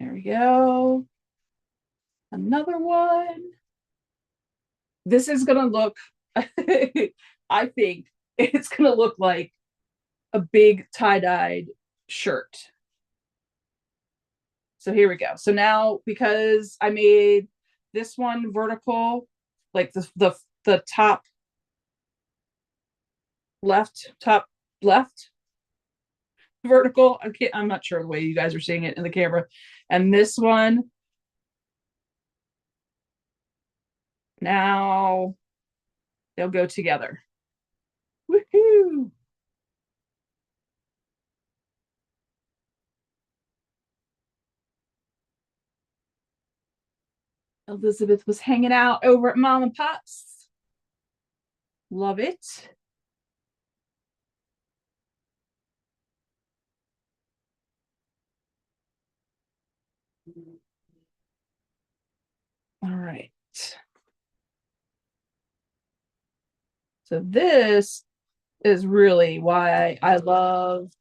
There we go. Another one. This is gonna look, I think it's gonna look like a big tie-dyed shirt. So here we go. So now, because I made this one vertical, like the top left vertical. I'm not sure the way you guys are seeing it in the camera. And this one, now they'll go together. Woohoo! Elizabeth was hanging out over at Mom and Pop's. Love it. All right. So this is really why I love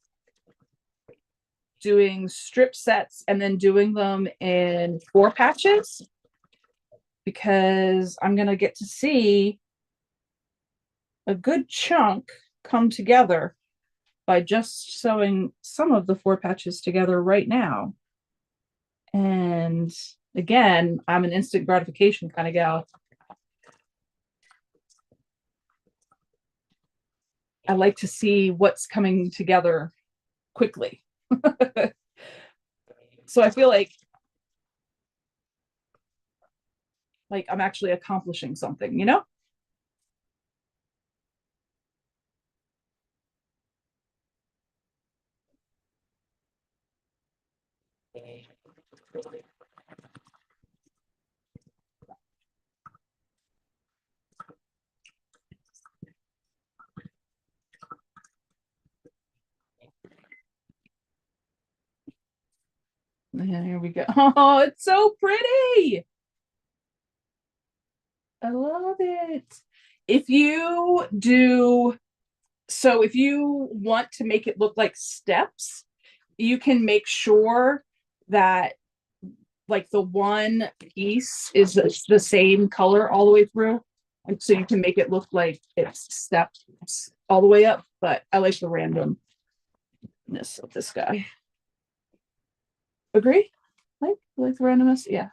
doing strip sets and then doing them in 4 patches, because I'm going to get to see a good chunk come together by just sewing some of the 4 patches together right now. And again, I'm an instant gratification kind of gal. I like to see what's coming together quickly. So I feel like I'm actually accomplishing something, you know? Here we go. Oh, it's so pretty. I love it. If you do, so if you want to make it look like steps, you can make sure that like the one piece is the same color all the way through. And so you can make it look like it's steps all the way up. But I like the randomness of this guy. Agree? Like the randomness? Yeah.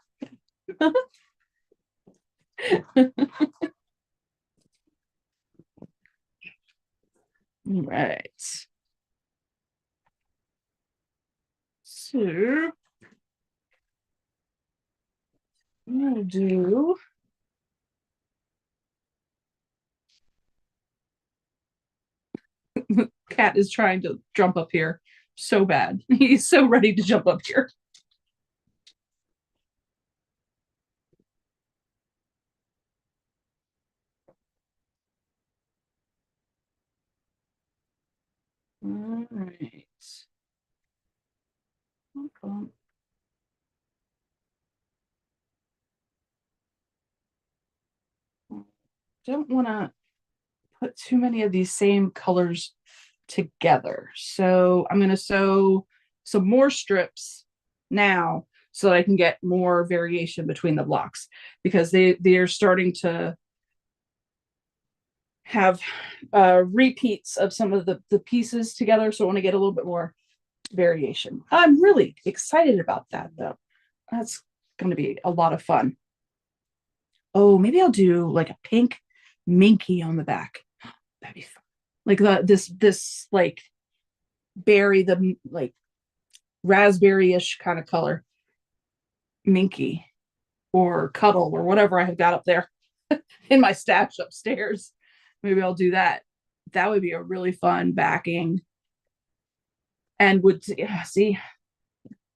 Right. So I'm gonna do Cat is trying to jump up here so bad. He's so ready to jump up here. All right. Don't want to put too many of these same colors together. So I'm going to sew some more strips now so that I can get more variation between the blocks because they're starting to have repeats of some of the pieces together. So I want to get a little bit more variation. I'm really excited about that though. That's going to be a lot of fun. Oh, maybe I'll do like a pink minky on the back. That'd be fun. Like this like berry, the like raspberry-ish kind of color. Minky or cuddle or whatever I have got up there in my stash upstairs. Maybe I'll do that. That would be a really fun backing. And would yeah, see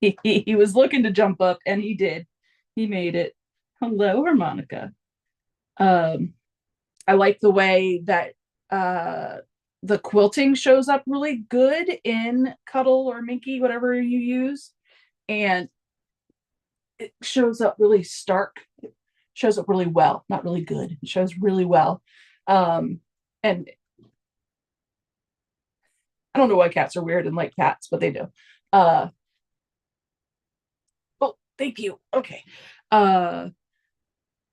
he was looking to jump up and he did. He made it. Hello, harmonica. Um, I like the way that the quilting shows up really good in Cuddle or Minky, whatever you use. And it shows up really stark. It shows up really well, not really good. It shows really well. And I don't know why cats are weird and like cats, but they do. Uh, oh, thank you. Okay. Uh,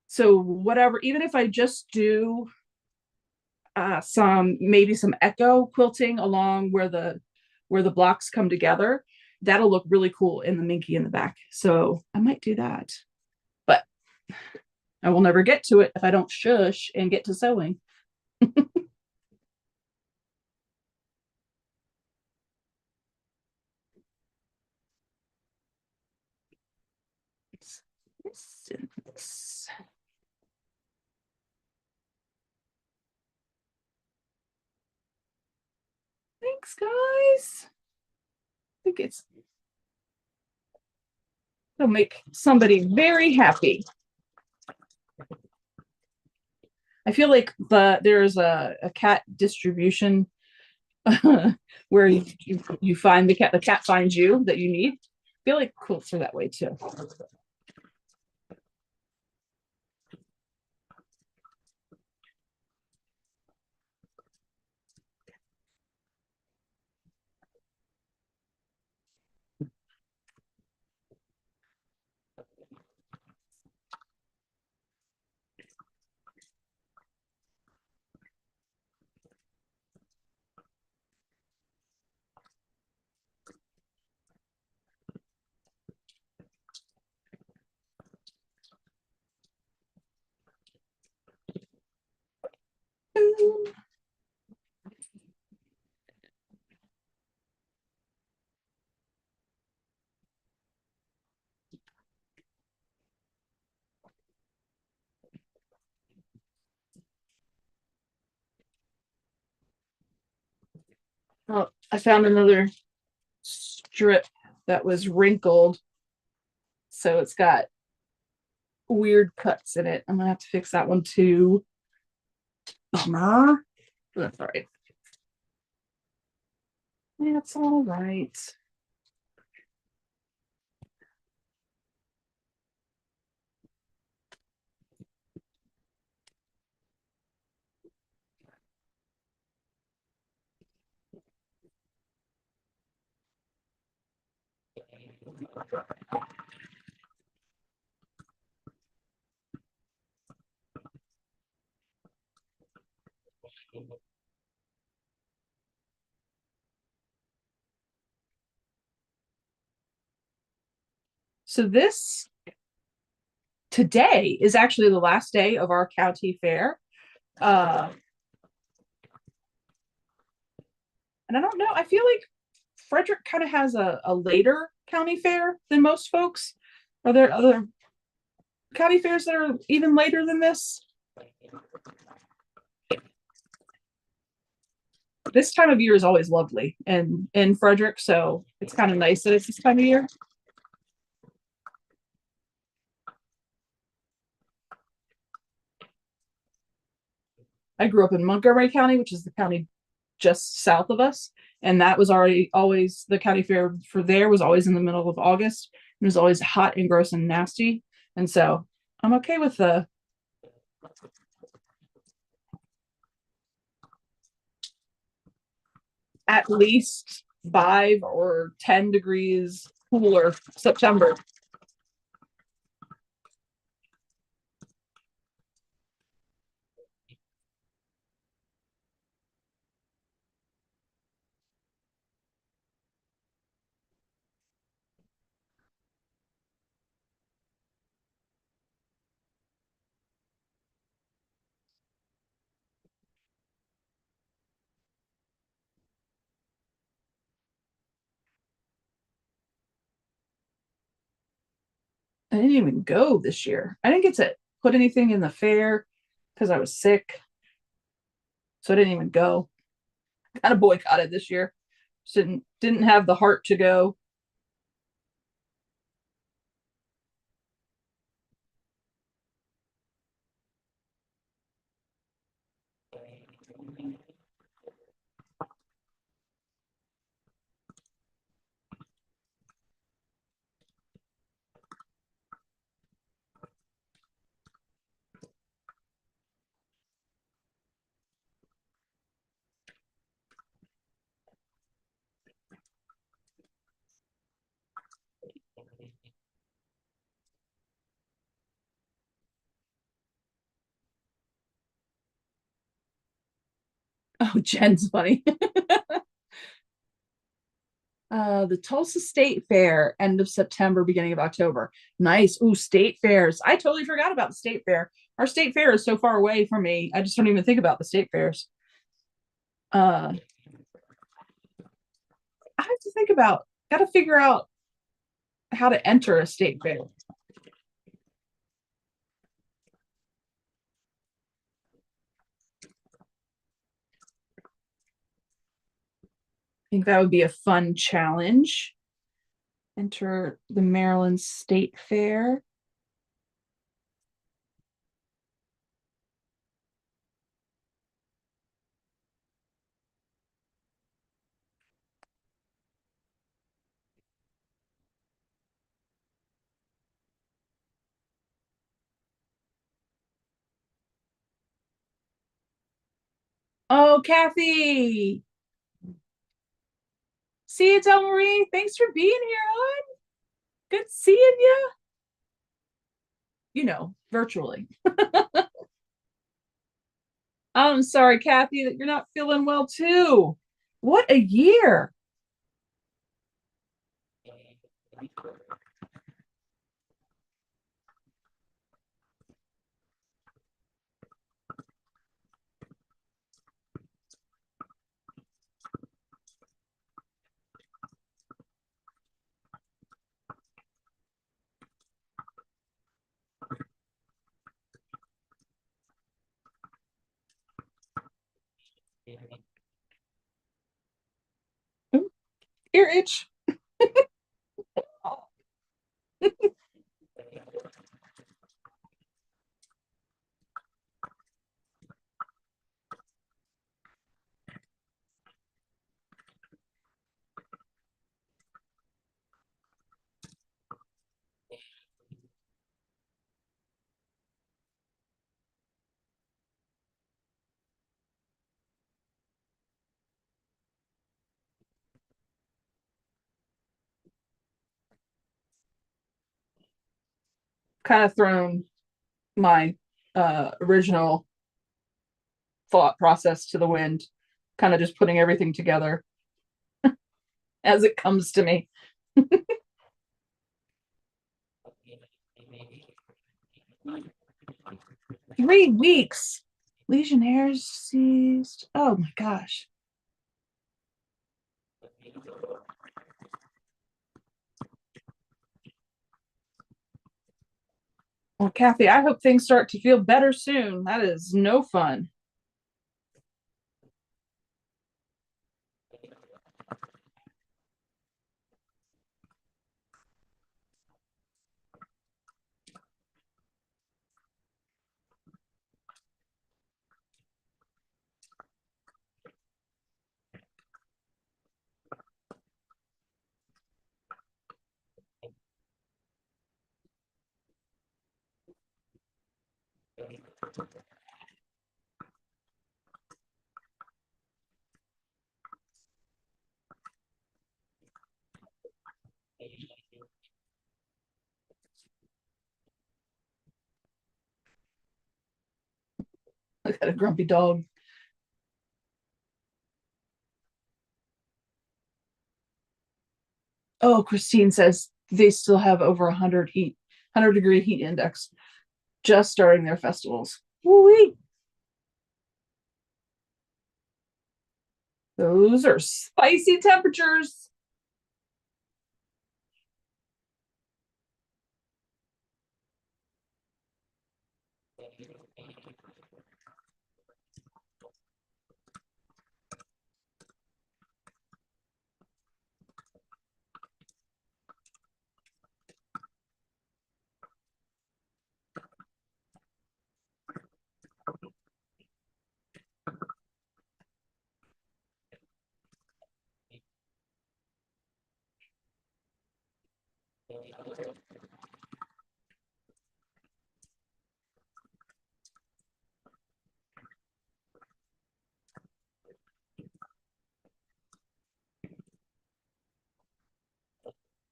so whatever, even if I just do maybe some echo quilting along where the blocks come together, that'll look really cool in the Minky in the back. So I might do that, but I will never get to it if I don't shush and get to sewing. Thanks, guys. I think it'll make somebody very happy. I feel like there's a cat distribution where you find the cat finds you that you need. I feel like quilts are that way too. Oh, I found another strip that was wrinkled, so it's got weird cuts in it. I'm gonna have to fix that one too. Bummer. That's all right. That's all right. So this today is actually the last day of our county fair. Uh, and I don't know, I feel like Frederick kind of has a later county fair than most folks. Are there other county fairs that are even later than this? This time of year is always lovely and in Frederick, so it's kind of nice that it's this time of year. I grew up in Montgomery County, which is the county just south of us, and that was already always the county fair for there was always in the middle of August. It was always hot and gross and nasty, and so I'm okay with the at least 5 or 10 degrees cooler September. I didn't even go this year. I didn't get to put anything in the fair because I was sick, so I didn't even go. Kind of boycotted this year. Just didn't have the heart to go. Oh, Jen's funny. The Tulsa State Fair, end of September, beginning of October. Nice. Ooh, state fairs. I totally forgot about the state fair. Our state fair is so far away from me. I just don't even think about the state fairs. Uh, I have to think about, got to figure out how to enter a state fair. I think that would be a fun challenge. Enter the Maryland State Fair. Oh, Kathy. See you, Del Marie. Thanks for being here, hon. Good seeing you. Virtually. I'm sorry, Kathy, that you're not feeling well too. What a year. Ear itch. kind of thrown my original thought process to the wind, kind of just putting everything together as it comes to me. 3 weeks. Legionnaires seized. Oh my gosh. Well, Kathy, I hope things start to feel better soon. That is no fun. I got a grumpy dog. Oh, Christine says they still have over 100-degree heat index, just starting their festivals. Woo-wee. Those are spicy temperatures.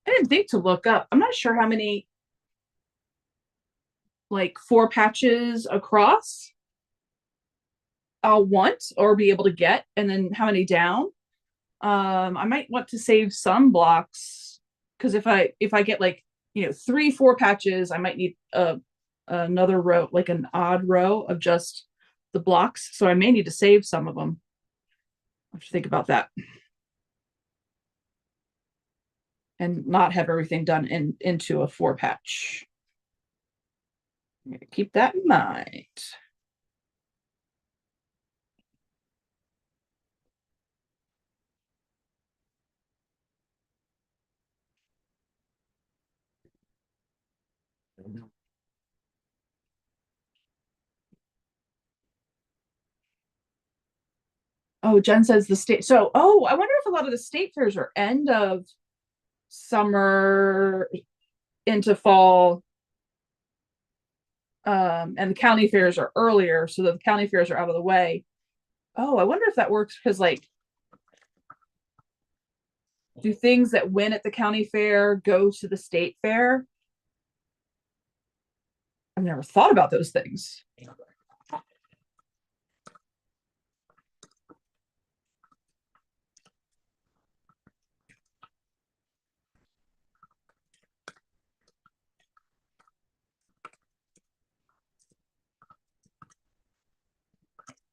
I didn't think to look up. I'm not sure how many, like 4 patches across I'll want or be able to get, and then how many down. I might want to save some blocks because if I get like 3 4 patches, I might need another row, like an odd row of just the blocks. So I may need to save some of them. I have to think about that and not have everything done into a 4 patch. Keep that in mind. Oh, Jen says the state. So, oh, I wonder if a lot of the state fairs are end of summer into fall, and the county fairs are earlier, so that the county fairs are out of the way. Oh, I wonder if that works because, like, do things that win at the county fair go to the state fair? I've never thought about those things.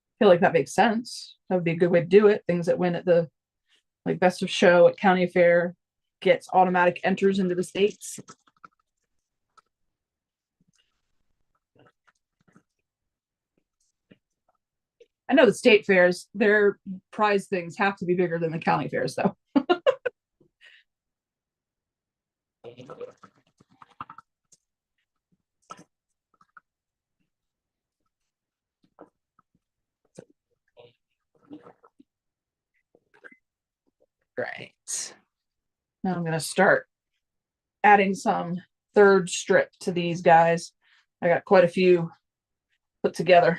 I feel like that makes sense. That would be a good way to do it. Things that win at the like best of show at county fair gets automatic enters into the states. I know the state fairs, their prize things have to be bigger than the county fairs, though. Right. Now I'm going to start adding some third strip to these guys. I got quite a few put together.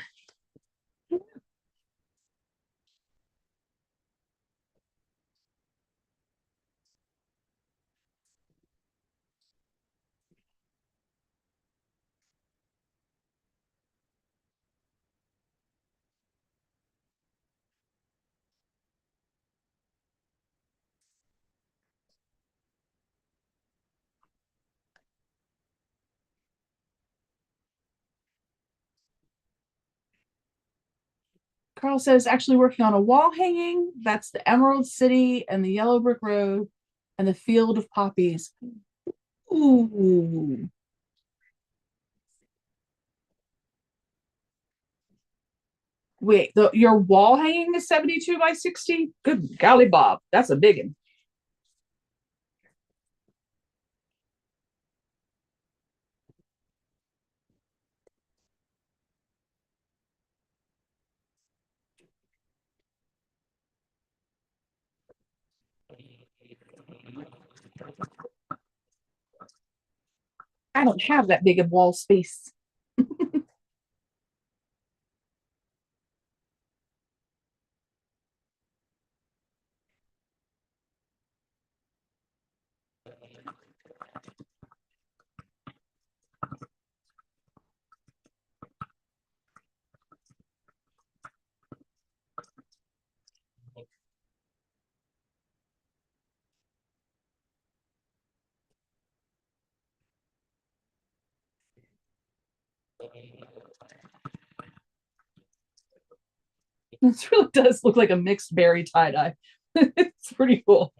Carl says actually working on a wall hanging. That's the Emerald City and the Yellow Brick Road and the Field of Poppies. Ooh. Wait, your wall hanging is 72 by 60? Good golly, Bob. That's a big one. I don't have that big of wall space. This really does look like a mixed berry tie dye. It's pretty cool.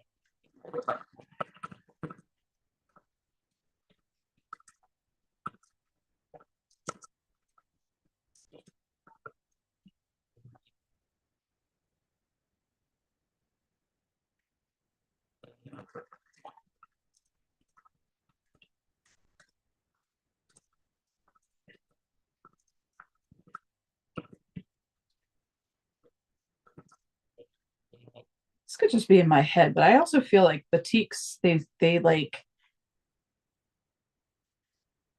This could just be in my head, but I also feel like batiks, they like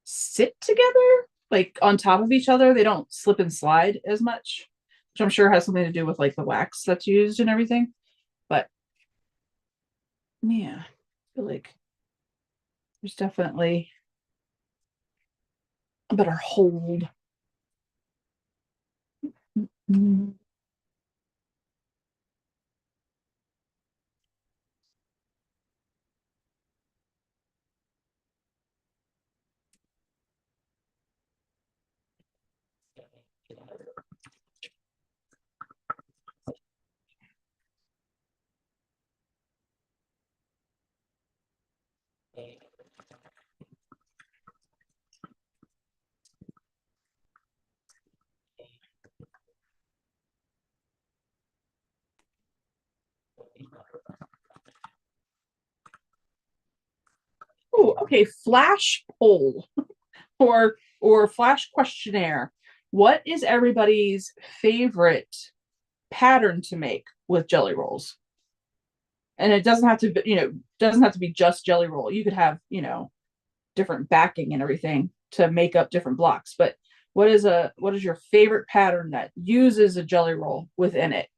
sit together, like on top of each other. They don't slip and slide as much, which I'm sure has something to do with like the wax that's used and everything. But yeah, I feel like there's definitely a better hold. Mm. Oh, okay. Flash poll or flash questionnaire. What is everybody's favorite pattern to make with jelly rolls? And it doesn't have to be, doesn't have to be just jelly roll. You could have, different backing and everything to make up different blocks. But what is your favorite pattern that uses a jelly roll within it?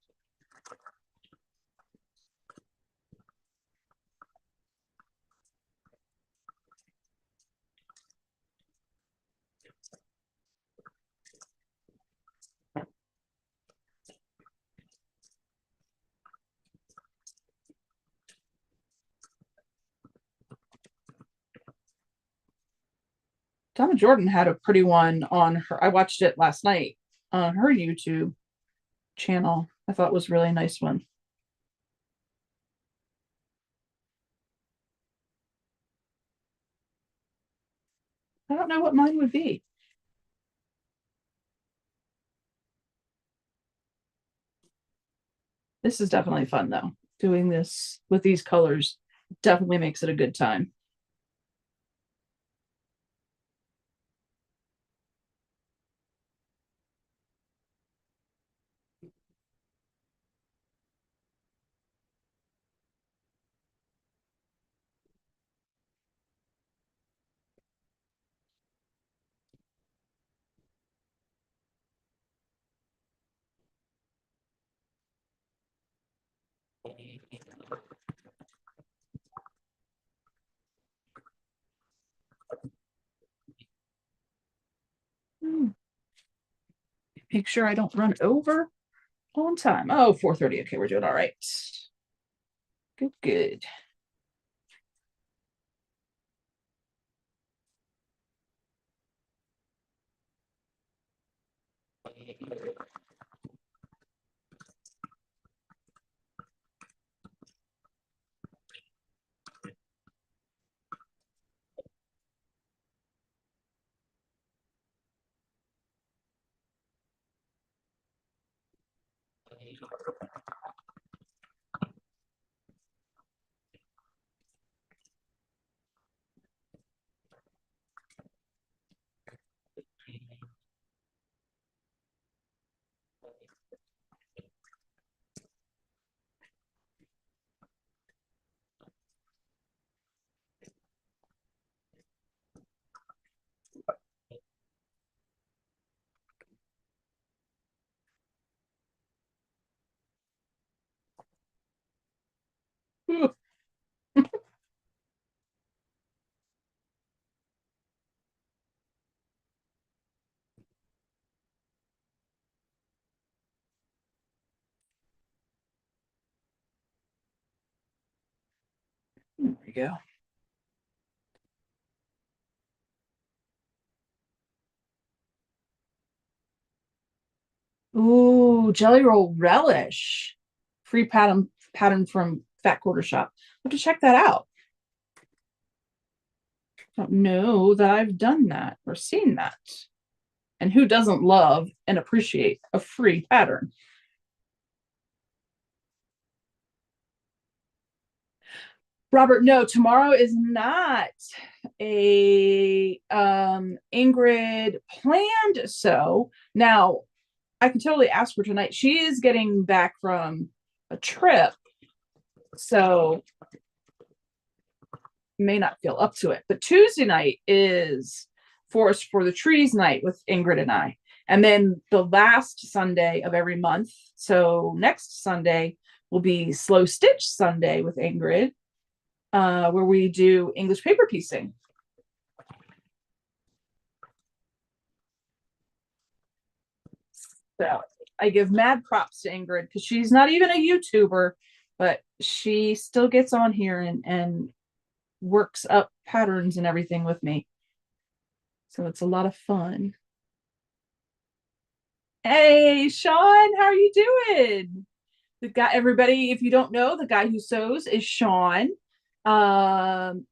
Donna Jordan had a pretty one on her. I watched it last night on her YouTube channel. I thought it was a really nice one. I don't know what mine would be. This is definitely fun though. Doing this with these colors definitely makes it a good time. Hmm. Make sure I don't run over on time. Oh, 4:30. Okay, we're doing all right. Good, good. There we go. Ooh, jelly roll relish. Free pattern from Fat Quarter Shop. I have to check that out. Don't know that I've done that or seen that. And who doesn't love and appreciate a free pattern? Robert, no, tomorrow is not a Ingrid planned so. Now, I can totally ask her tonight. She is getting back from a trip, so may not feel up to it. But Tuesday night is Forest for the Trees night with Ingrid and I. And then the last Sunday of every month, so next Sunday will be Slow Stitch Sunday with Ingrid, where we do English paper piecing. So I give mad props to Ingrid because she's not even a YouTuber, but she still gets on here and works up patterns and everything with me. So it's a lot of fun. Hey, Sean, how are you doing? The guy, everybody, if you don't know, the guy who sews is Sean. Sean,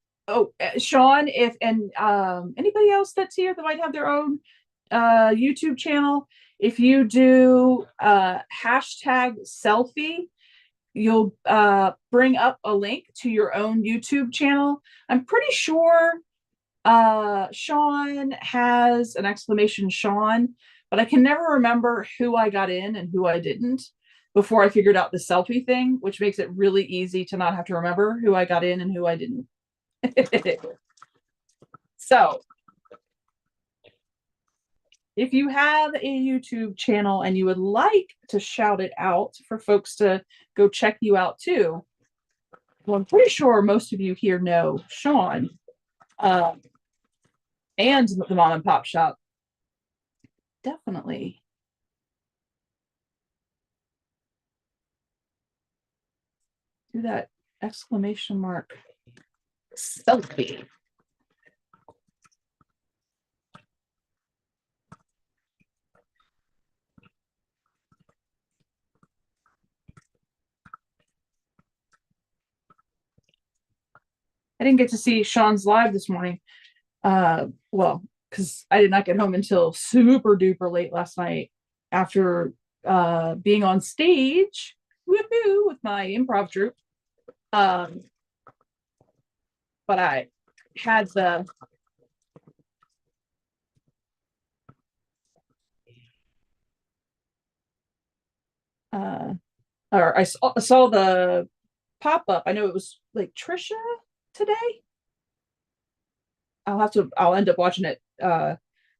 if and anybody else that's here that might have their own YouTube channel, if you do hashtag selfie, you'll bring up a link to your own YouTube channel. I'm pretty sure Sean has an exclamation Sean, but I can never remember who I got in and who I didn't before I figured out the selfie thing, which makes it really easy to not have to remember who I got in and who I didn't. So if you have a YouTube channel and you would like to shout it out for folks to go check you out too, well, I'm pretty sure most of you here know Sean and the mom and pop shop. Definitely. Do that exclamation mark selfie. I didn't get to see Sean's live this morning. Well, because I did not get home until super duper late last night after being on stage, woohoo, with my improv troupe. But I had the uh, or I saw the pop up. I know it was like Trisha today. I'll end up watching it while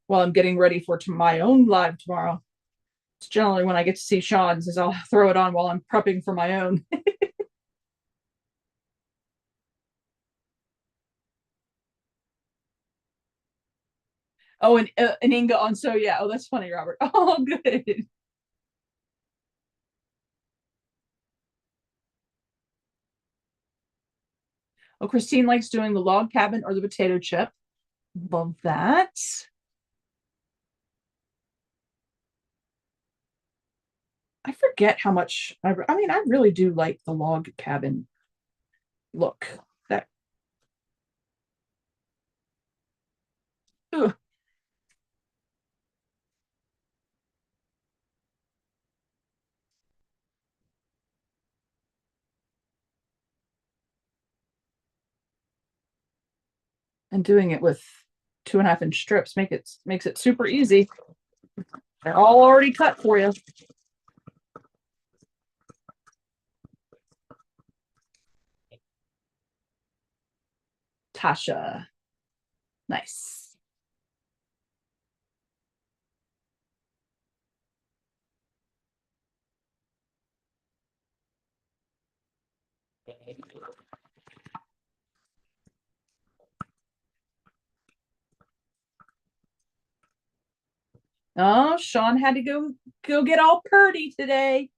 I'm getting ready for my own live tomorrow. It's generally when I get to see Sean's, is I'll throw it on while I'm prepping for my own. Oh, and Inga on. So yeah. Oh, that's funny, Robert. Oh, good. Oh, Christine likes doing the log cabin or the potato chip. Love that. I forget how much. I mean, I really do like the log cabin look. That. Ugh. And doing it with 2.5 inch strips makes it super easy. They're all already cut for you. Tasha. Nice. Oh, Sean had to go get all purdy today.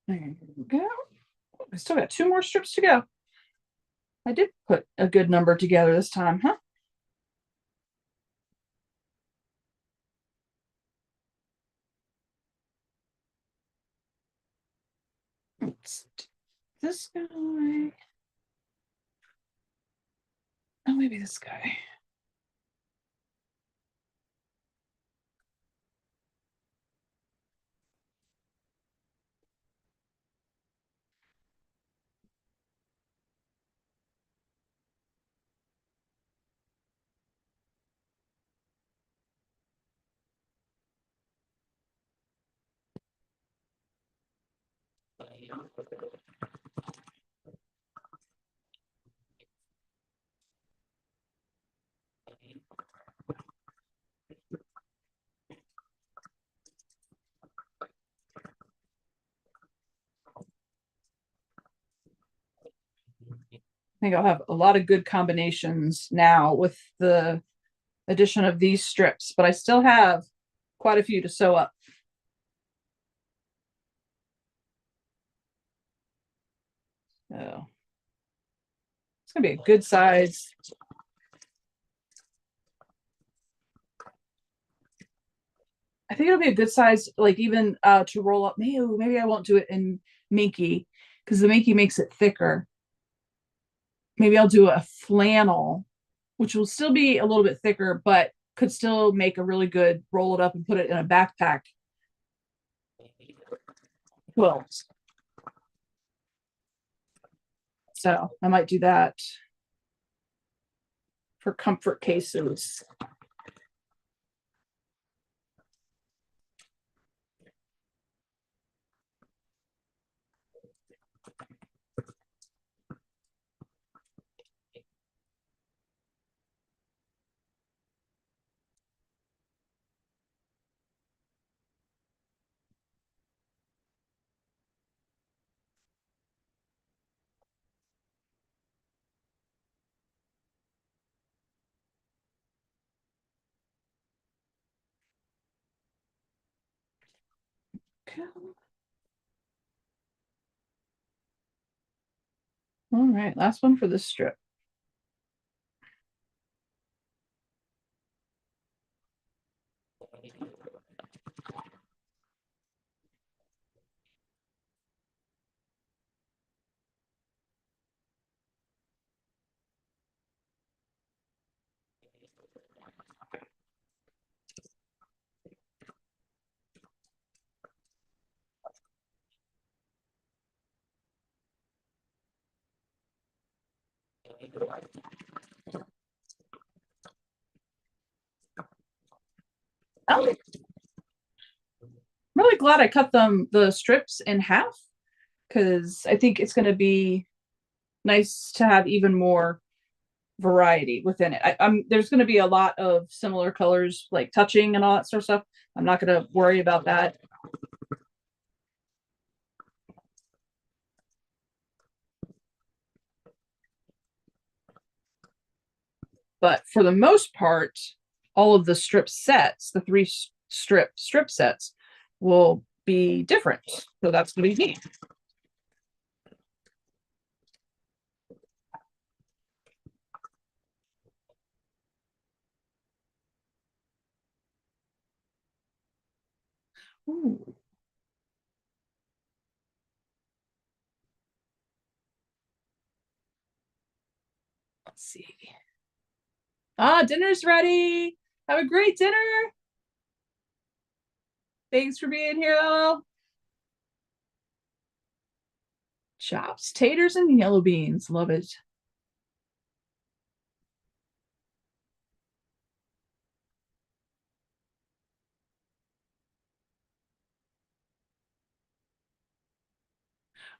There we go. I still got 2 more strips to go. I did put a good number together this time, huh? Let's do this guy. Oh, maybe this guy. I think I'll have a lot of good combinations now with the addition of these strips, but I still have quite a few to sew up. So it's gonna be a good size. I think it'll be a good size, like even to roll up. Maybe I won't do it in minky because the minky makes it thicker. Maybe I'll do a flannel, which will still be a little bit thicker, but could still make a really good roll it up and put it in a backpack quilt. So I might do that for comfort cases. Okay. All right, last one for this strip. Oh, I'm really glad I cut the strips in half because I think it's going to be nice to have even more variety within it. I'm there's going to be a lot of similar colors, like touching and all that sort of stuff. I'm not going to worry about that. But for the most part, all of the strip sets, the 3 strip sets, will be different. So that's going to be neat. Ooh, let's see. Ah, dinner's ready. Have a great dinner. Thanks for being here, LL. Chops, taters, and yellow beans. Love it.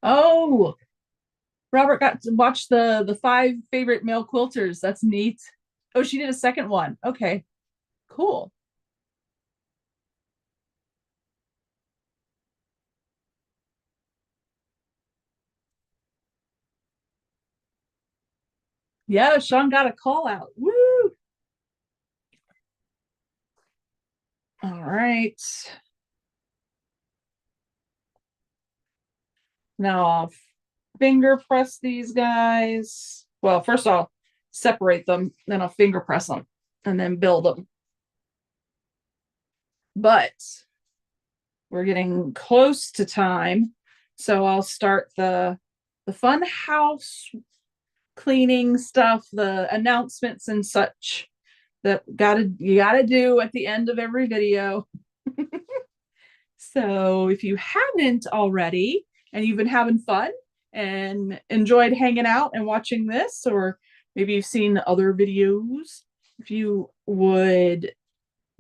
Oh, Robert got to watch the five favorite male quilters. That's neat. Oh, she did a second one. Okay, cool. Yeah, Sean got a call out. Woo! All right. Now I'll finger press these guys. Well, first I'll separate them, then I'll finger press them and then build them. But we're getting close to time. So I'll start the fun house cleaning stuff, the announcements and such that you gotta do at the end of every video. So if you haven't already and you've been having fun and enjoyed hanging out and watching this, or maybe you've seen other videos, if you would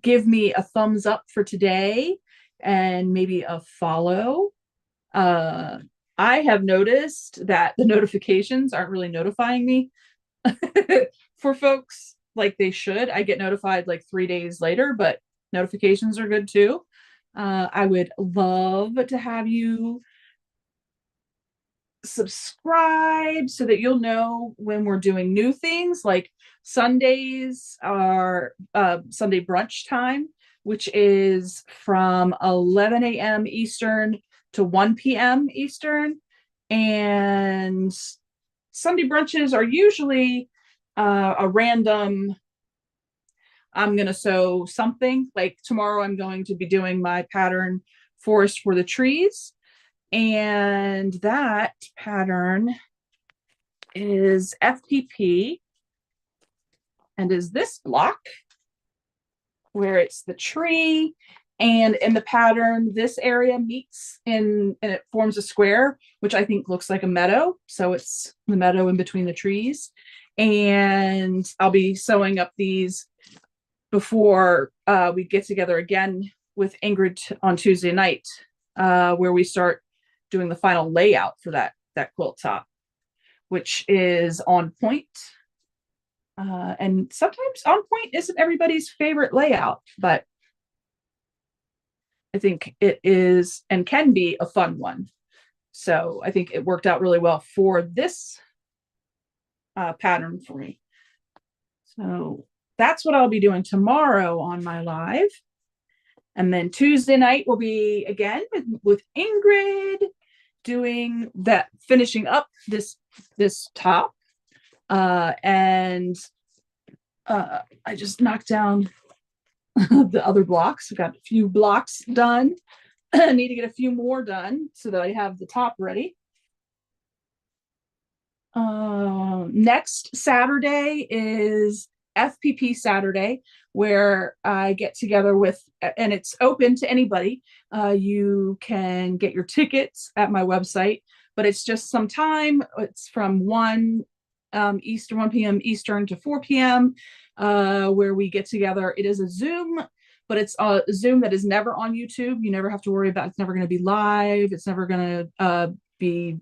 give me a thumbs up for today and maybe a follow. Uh, I have noticed that the notifications aren't really notifying me for folks like they should. I get notified like 3 days later, but notifications are good too. I would love to have you subscribe so that you'll know when we're doing new things. Like Sundays are Sunday brunch time, which is from 11 a.m. Eastern to 1 p.m. Eastern. And Sunday brunches are usually a random, I'm going to sew something. Like tomorrow, I'm going to be doing my pattern Forest for the Trees. And that pattern is FPP and is this block where it's the tree, and in the pattern this area meets in and it forms a square, which I think looks like a meadow, so it's the meadow in between the trees. And I'll be sewing up these before we get together again with Ingrid on Tuesday night, where we start doing the final layout for that quilt top, which is on point. And sometimes on point isn't everybody's favorite layout, but I think it is and can be a fun one. So I think it worked out really well for this pattern for me. So that's what I'll be doing tomorrow on my live. And then Tuesday night will be again with Ingrid doing that, finishing up this top. And I just knocked down the other blocks. I got a few blocks done. I need to get a few more done so that I have the top ready. Next Saturday is FPP Saturday, where I get together with, and it's open to anybody. You can get your tickets at my website, but it's just some time. It's from 1 Eastern, 1 p.m. Eastern to 4 p.m., where we get together. It is a Zoom, but it's a Zoom that is never on YouTube. You never have to worry about, it's never going to be live. It's never going to be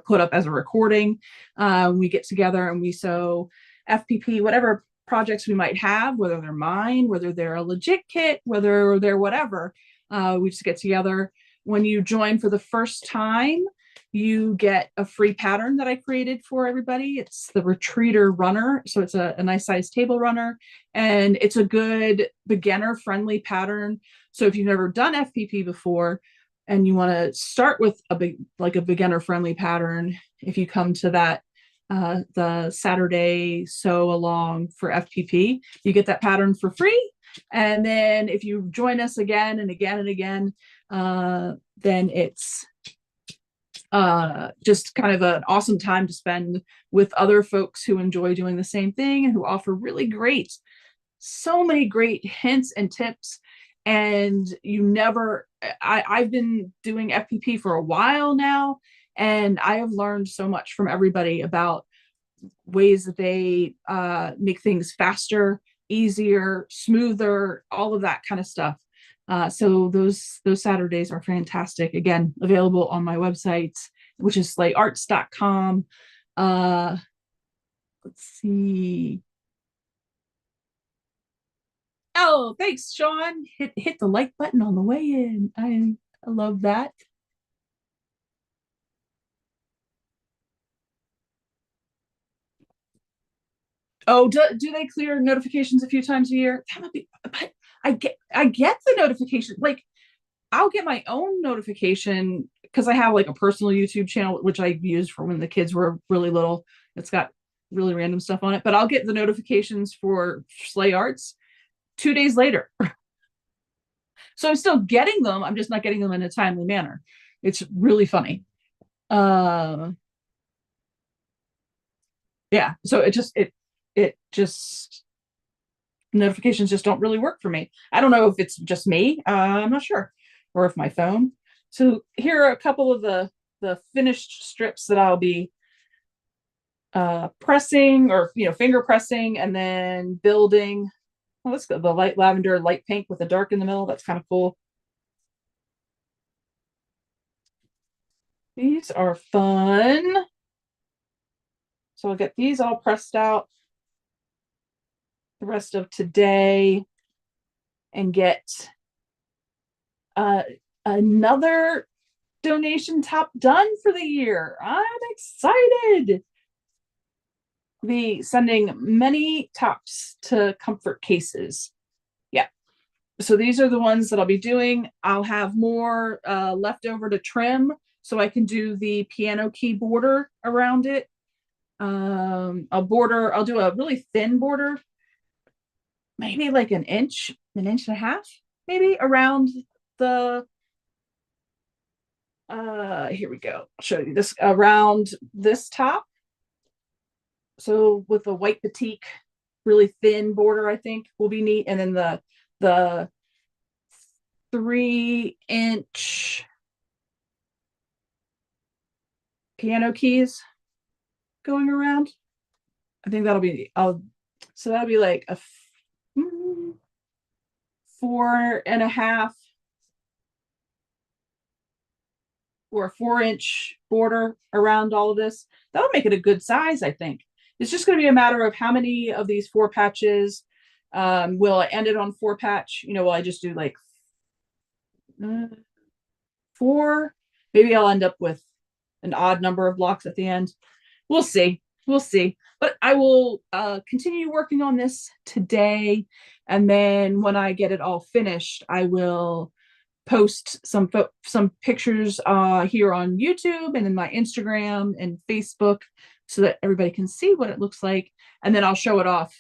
put up as a recording. We get together and we sew FPP, whatever projects we might have, whether they're mine, whether they're a legit kit, whether they're whatever. We just get together. When you join for the first time, you get a free pattern that I created for everybody. It's the Retreater Runner. So it's a nice size table runner, and it's a good beginner friendly pattern. So if you've never done FPP before and you want to start with a beginner friendly pattern, if you come to that the Saturday sew along for FPP, you get that pattern for free. And then if you join us again and again and again, then it's just kind of an awesome time to spend with other folks who enjoy doing the same thing and who offer really great, so many great hints and tips. And I've been doing FPP for a while now, and I have learned so much from everybody about ways that they make things faster, easier, smoother, all of that kind of stuff. So those Saturdays are fantastic. Again, available on my website, which is slayarts.com. Let's see. Oh, thanks, Sean. Hit the like button on the way in. I love that. Oh, do they clear notifications a few times a year? That would be, but I get the notification. Like I'll get my own notification because I have like a personal YouTube channel which I used for when the kids were really little. It's got really random stuff on it, but I'll get the notifications for Slay Arts 2 days later. So I'm still getting them. I'm just not getting them in a timely manner. It's really funny. Uh, yeah. So it just notifications just don't really work for me. I don't know if it's just me. I'm not sure, or if my phone. So here are a couple of the finished strips that I'll be pressing, or finger pressing, and then building. Well, let's go the light lavender, light pink with the dark in the middle. That's kind of cool. These are fun. So I'll get these all pressed out the rest of today and get uh, another donation top done for the year. I'm excited. Be sending many tops to Comfort Cases. Yeah. So these are the ones that I'll be doing. I'll have more left over to trim so I can do the piano key border around it. I'll do a really thin border, maybe like an inch and a half, maybe around the here we go. I'll show you this around this top. So with the white batik, really thin border, I think will be neat. And then the 3-inch piano keys going around. I think that'll be so that'll be like a 4.5 or a 4-inch border around all of this. That'll make it a good size, I think. It's just going to be a matter of how many of these 4 patches. Will I end it on 4 patch? Will I just do like 4? Maybe I'll end up with an odd number of blocks at the end. We'll see. We'll see. But I will continue working on this today. And then when I get it all finished, I will post some pictures here on YouTube and in my Instagram and Facebook so that everybody can see what it looks like. And then I'll show it off.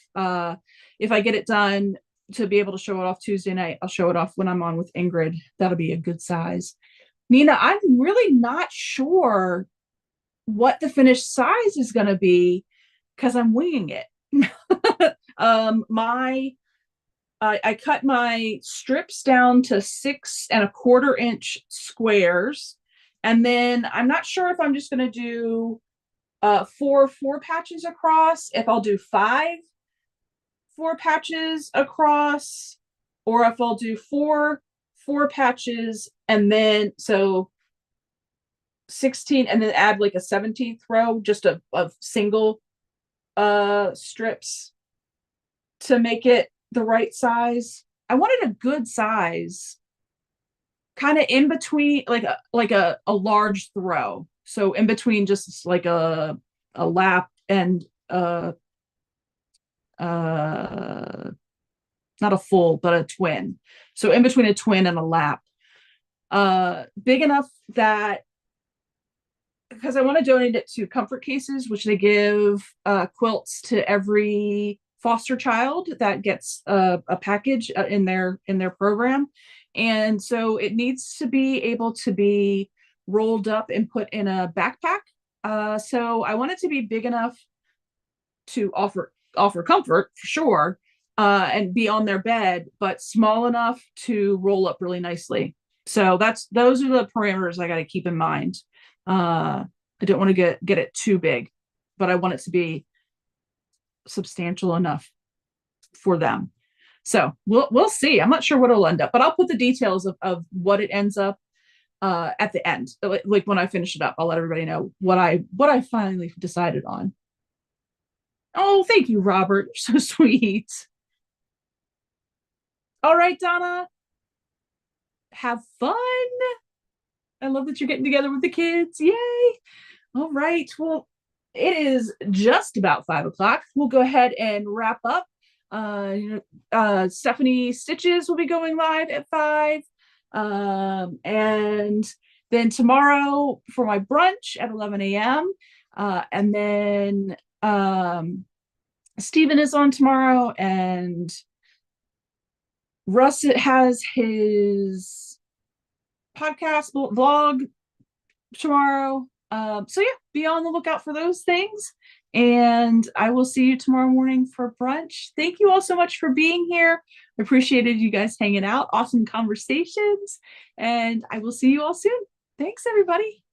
If I get it done to be able to show it off Tuesday night, I'll show it off when I'm on with Ingrid. That'll be a good size. Nina, I'm really not sure what the finished size is going to be because I'm winging it. I cut my strips down to 6.25-inch squares, and then I'm not sure if I'm just going to do 4 patches across, if I'll do 5 patches across, or if I'll do 4 patches and then so 16 and then add like a 17th row just of single strips to make it the right size. I wanted a good size, kind of in between, like a large throw. So in between, just like a lap and not a full, but a twin. So in between a twin and a lap, big enough that because I want to donate it to Comfort Cases, which they give quilts to every foster child that gets a package in their program, and so it needs to be able to be rolled up and put in a backpack. So I want it to be big enough to offer comfort for sure, and be on their bed, but small enough to roll up really nicely. So those are the parameters I got to keep in mind. I don't want to get it too big, but I want it to be substantial enough for them. So we'll see. I'm not sure what it'll end up, but I'll put the details of what it ends up at the end. Like when I finish it up, I'll let everybody know what I finally decided on. Oh, thank you, Robert. You're so sweet. All right, Donna, have fun. I love that you're getting together with the kids. Yay. All right. Well, it is just about 5 o'clock. We'll go ahead and wrap up. Stephanie Stitches will be going live at 5. And then tomorrow for my brunch at 11 a.m. And then Stephen is on tomorrow, and Russ has his podcast vlog tomorrow. So yeah, be on the lookout for those things. And I will see you tomorrow morning for brunch. Thank you all so much for being here. I appreciated you guys hanging out. Awesome conversations. And I will see you all soon. Thanks, everybody.